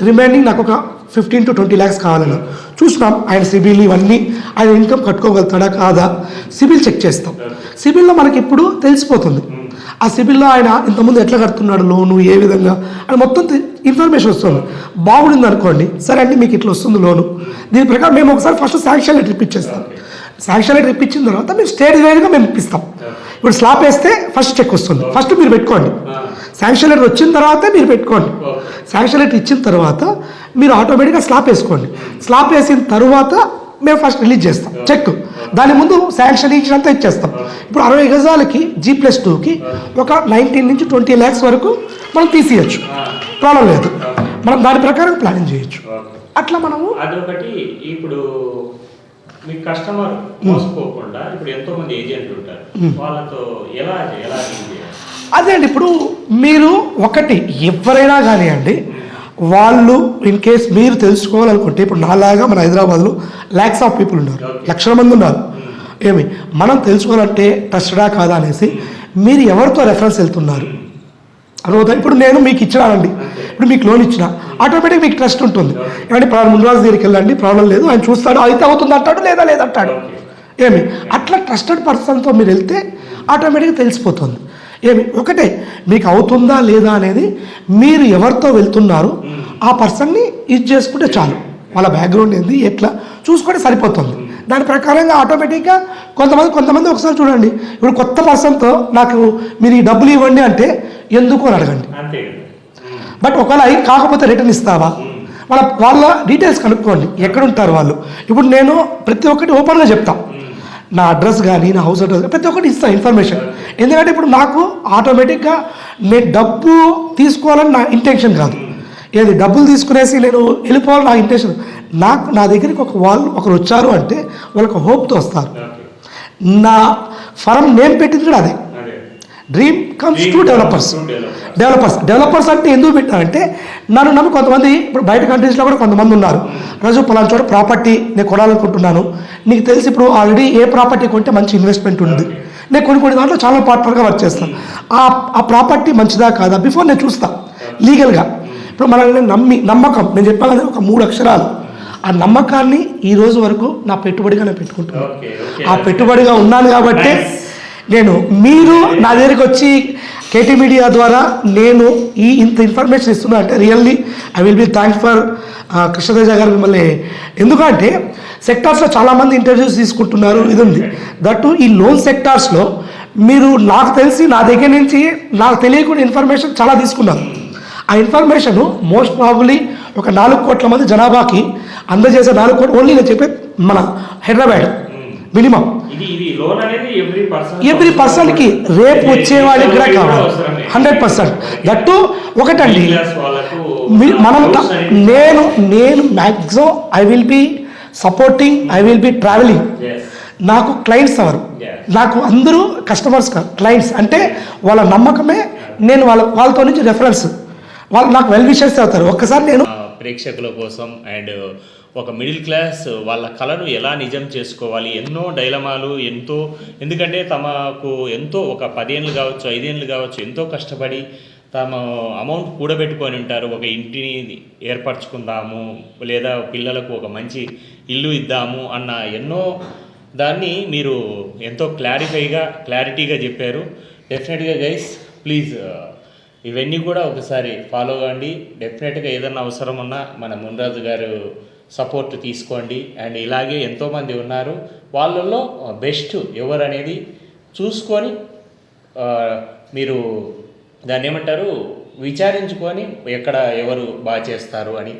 రిమైనింగ్ నాకు ఒక 15 to 20 lakhs కావాలని చూసినాం. ఆయన సిబిల్ ఇవన్నీ ఆయన ఇన్కమ్ కట్టుకోగలుగుతాడా కాదా సిబిల్ చెక్ చేస్తాం. సిబిల్లో మనకి ఇప్పుడు తెలిసిపోతుంది, ఆ సిబిల్లో ఆయన ఇంతకుముందు ఎట్లా కడుతున్నాడు లోను, ఏ విధంగా అని మొత్తం ఇన్ఫర్మేషన్ వస్తుంది. బాగుంది అనుకోండి, సరే అండి మీకు ఇట్లా వస్తుంది లోను, దీని ప్రకారం మేము ఒకసారి ఫస్ట్ శాంక్షన్ లెటర్ ఇప్పించేస్తాం. శాంక్షన్ లెటర్ ఇప్పించిన తర్వాత మేము స్టేజ్ వైజ్గా మేము ఇప్పిస్తాం. ఇప్పుడు స్లాబ్ వేస్తే ఫస్ట్ చెక్ వస్తుంది, ఫస్ట్ మీరు పెట్టుకోండి. శాంక్షన్ లెటర్ వచ్చిన తర్వాత మీరు పెట్టుకోండి. శాంక్షన్ లెటర్ ఇచ్చిన తర్వాత మీరు ఆటోమేటిక్గా స్లాబ్ వేసుకోండి. స్లాబ్ వేసిన తర్వాత మేము ఫస్ట్ రిలీజ్ చేస్తాం చెక్. దాని ముందు శాంక్షన్ ఇచ్చినంతా ఇచ్చేస్తాం. ఇప్పుడు 60 గజాలకి G+2కి ఒక 19 నుంచి 20 lakhs వరకు మనం తీసేయచ్చు, ప్రాబ్లం లేదు. మనం దాని ప్రకారం ప్లానింగ్ చేయొచ్చు. అట్లా మనము అదొకటి. ఇప్పుడు మీ కస్టమర్ మోసపోకుండా ఇప్పుడు ఎంతో మంది ఏజెంట్లు ఉంటారు, వాళ్ళతో ఎలా అదే అండి. ఇప్పుడు మీరు ఒకటి ఎవరైనా కానివ్వండి, వాళ్ళు ఇన్ కేస్ మీరు తెలుసుకోవాలనుకుంటే, ఇప్పుడు నాలాగా మన హైదరాబాద్లో lakhs of people ఉన్నారు, లక్షల మంది ఉన్నారు. మనం తెలుసుకోవాలంటే ట్రస్టెడా కాదా అనేసి మీరు ఎవరితో రెఫరెన్స్ వెళ్తున్నారు అర్థమవుతుంది. ఇప్పుడు నేను మీకు ఇచ్చినానండి, ఇప్పుడు మీకు లోన్ ఇచ్చిన ఆటోమేటిక్ మీకు ట్రస్ట్ ఉంటుంది. ఏమంటే ముందురాజు దగ్గరికి వెళ్ళండి, ప్రాబ్లం లేదు, ఆయన చూస్తాడు, అయితే అవుతుంది అంటాడు, లేదా లేదంటాడు. అట్లా ట్రస్టెడ్ పర్సన్తో మీరు వెళ్తే ఆటోమేటిక్గా తెలిసిపోతుంది. ఏమి ఒకటే మీకు అవుతుందా లేదా అనేది మీరు ఎవరితో వెళ్తున్నారు ఆ పర్సన్ని ఇది చేసుకుంటే చాలు. వాళ్ళ బ్యాక్గ్రౌండ్ ఏంది ఎట్లా చూసుకుంటే సరిపోతుంది. దాని ప్రకారంగా ఆటోమేటిక్గా కొంతమంది ఒకసారి చూడండి, ఇప్పుడు కొత్త పర్సన్తో నాకు మీరు ఈ డబ్బులు ఇవ్వండి అంటే ఎందుకు అని అడగండి. బట్ ఒకవేళ అయి కాకపోతే రిటర్న్ ఇస్తావా, వాళ్ళ డీటెయిల్స్ కనుక్కోండి, ఎక్కడ ఉంటారు వాళ్ళు. ఇప్పుడు నేను ప్రతి ఒక్కటి ఓపెన్గా చెప్తాను, నా అడ్రస్ కానీ నా హౌస్ అడ్రస్ ప్రతి ఒక్కటి ఇస్తాను ఇన్ఫర్మేషన్. ఎందుకంటే ఇప్పుడు నాకు ఆటోమేటిక్గా నేను డబ్బు తీసుకోవాలని నా ఇంటెన్షన్ కాదు, ఏది డబ్బులు తీసుకునేసి నేను వెళ్ళిపోవాలని నా ఇంటెన్షన్. నా దగ్గరికి ఒకరు వచ్చారు అంటే వాళ్ళకి హోప్తో వస్తారు. నా ఫరం నేమ్ పెట్టింది కూడా అదే, డ్రీమ్ కమ్స్ టు డెవలపర్స్ అంటే ఎందుకు పెట్టారంటే నన్ను నమ్మి కొంతమంది ఇప్పుడు బయట కంట్రీస్లో కూడా కొంతమంది ఉన్నారు, రోజు పలానా చోట ప్రాపర్టీ నేను కొనాలనుకుంటున్నాను, నీకు తెలిసి ఇప్పుడు ఆల్రెడీ ఏ ప్రాపర్టీ కొంటే మంచి ఇన్వెస్ట్మెంట్ ఉంది, నేను కొన్ని దాంట్లో చాలా పార్ట్నర్గా వర్క్ చేస్తాను. ఆ ప్రాపర్టీ మంచిదా కాదా బిఫోర్ నేను చూస్తాను లీగల్గా. ఇప్పుడు మనల్ని నమ్మకం నేను చెప్పాను కదా, ఒక 3 అక్షరాలు. ఆ నమ్మకాన్ని ఈ రోజు వరకు నా పెట్టుబడిగా నేను పెట్టుకుంటున్నాను. ఆ పెట్టుబడిగా ఉన్నాను కాబట్టి మీరు నా దగ్గరికి వచ్చి కేటీ మీడియా ద్వారా నేను ఇంత ఇన్ఫర్మేషన్ ఇస్తున్నా అంటే really I will be thanks for Krishna Teja గారు మిమ్మల్ని. ఎందుకంటే సెక్టార్స్లో చాలామంది ఇంటర్వ్యూస్ తీసుకుంటున్నారు, ఇది ఉంది. దట్టు ఈ లోన్ సెక్టార్స్లో మీరు నాకు తెలిసి నా దగ్గర నుంచి నాకు తెలియకుండా ఇన్ఫర్మేషన్ చాలా తీసుకున్నారు. ఆ ఇన్ఫర్మేషన్ మోస్ట్ ప్రాబబ్లీ ఒక 4 కోట్ల మంది జనాభాకి అందజేసే 4 కోట్లు ఓన్లీ నేను చెప్పే మన హైదరాబాద్ మినిమం ఎవ్రీ పర్సన్కి రేపు వచ్చేవాడికి కూడా కావాలి 100%. దట్టు ఒకటండి, మనం నేను maximum I will be supporting, I will be travelling. నాకు క్లయింట్స్ ఎవరు, నాకు అందరూ కస్టమర్స్ కాదు, క్లయింట్స్. అంటే వాళ్ళ నమ్మకమే నేను వాళ్ళతో నుంచి రెఫరెన్స్, వాళ్ళు నాకు వెల్ విషర్స్ అవుతారు. ఒక్కసారి నేను ప్రేక్షకుల కోసం అండ్ ఒక మిడిల్ క్లాస్ వాళ్ళ కళను ఎలా నిజం చేసుకోవాలి, ఎన్నో డైలమాలు, ఎందుకంటే తమకు ఎంతో ఒక 10 ఏళ్ళు కావచ్చు 5 ఏళ్ళు కావచ్చు ఎంతో కష్టపడి తమ అమౌంట్ కూడబెట్టుకొని ఉంటారు. ఒక ఇంటిని ఏర్పరచుకుందాము లేదా పిల్లలకు ఒక మంచి ఇల్లు ఇద్దాము అన్న ఎన్నో దాన్ని మీరు ఎంతో క్లారిటీగా చెప్పారు. డెఫినెట్గా గైస్ ప్లీజ్ ఇవన్నీ కూడా ఒకసారి ఫాలో అవ్వండి. డెఫినెట్గా ఏదన్నా అవసరం ఉన్నా మన మున్రాజు గారు సపోర్ట్ తీసుకోండి. అండ్ ఇలాగే ఎంతోమంది ఉన్నారు, వాళ్ళల్లో బెస్ట్ ఎవరు అనేది చూసుకొని మీరు దాన్ని ఏమంటారు విచారించుకొని ఎక్కడ ఎవరు బాగా చేస్తారు అని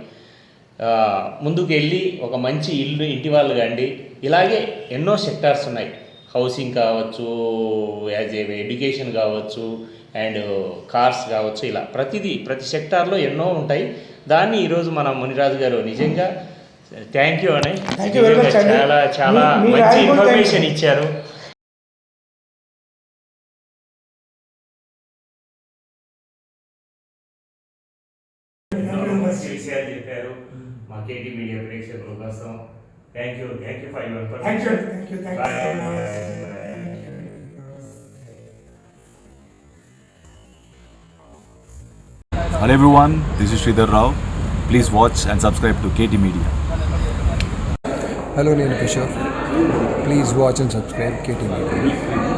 ముందుకు వెళ్ళి ఒక మంచి ఇంటి వాళ్ళు కండి. ఇలాగే ఎన్నో సెక్టార్స్ ఉన్నాయి, హౌసింగ్ కావచ్చు, యాజ్ ఏ ఎడ్యుకేషన్ కావచ్చు అండ్ కార్స్ కావచ్చు, ఇలా ప్రతి సెక్టార్లో ఎన్నో ఉంటాయి. దాన్ని ఈరోజు మన మునిరాజు గారు నిజంగా థ్యాంక్ యూ అని చాలా మంచి ఇన్ఫర్మేషన్ ఇచ్చారు. విషయాలు చెప్పారు మా కేటీ మీడియా ప్రేక్షకుల కోసం. Thank you for your information. Hello everyone, this is Sridhar Rao. Please watch and subscribe to KT Media. Hello, Neil Kishore. Please watch and subscribe KT Media.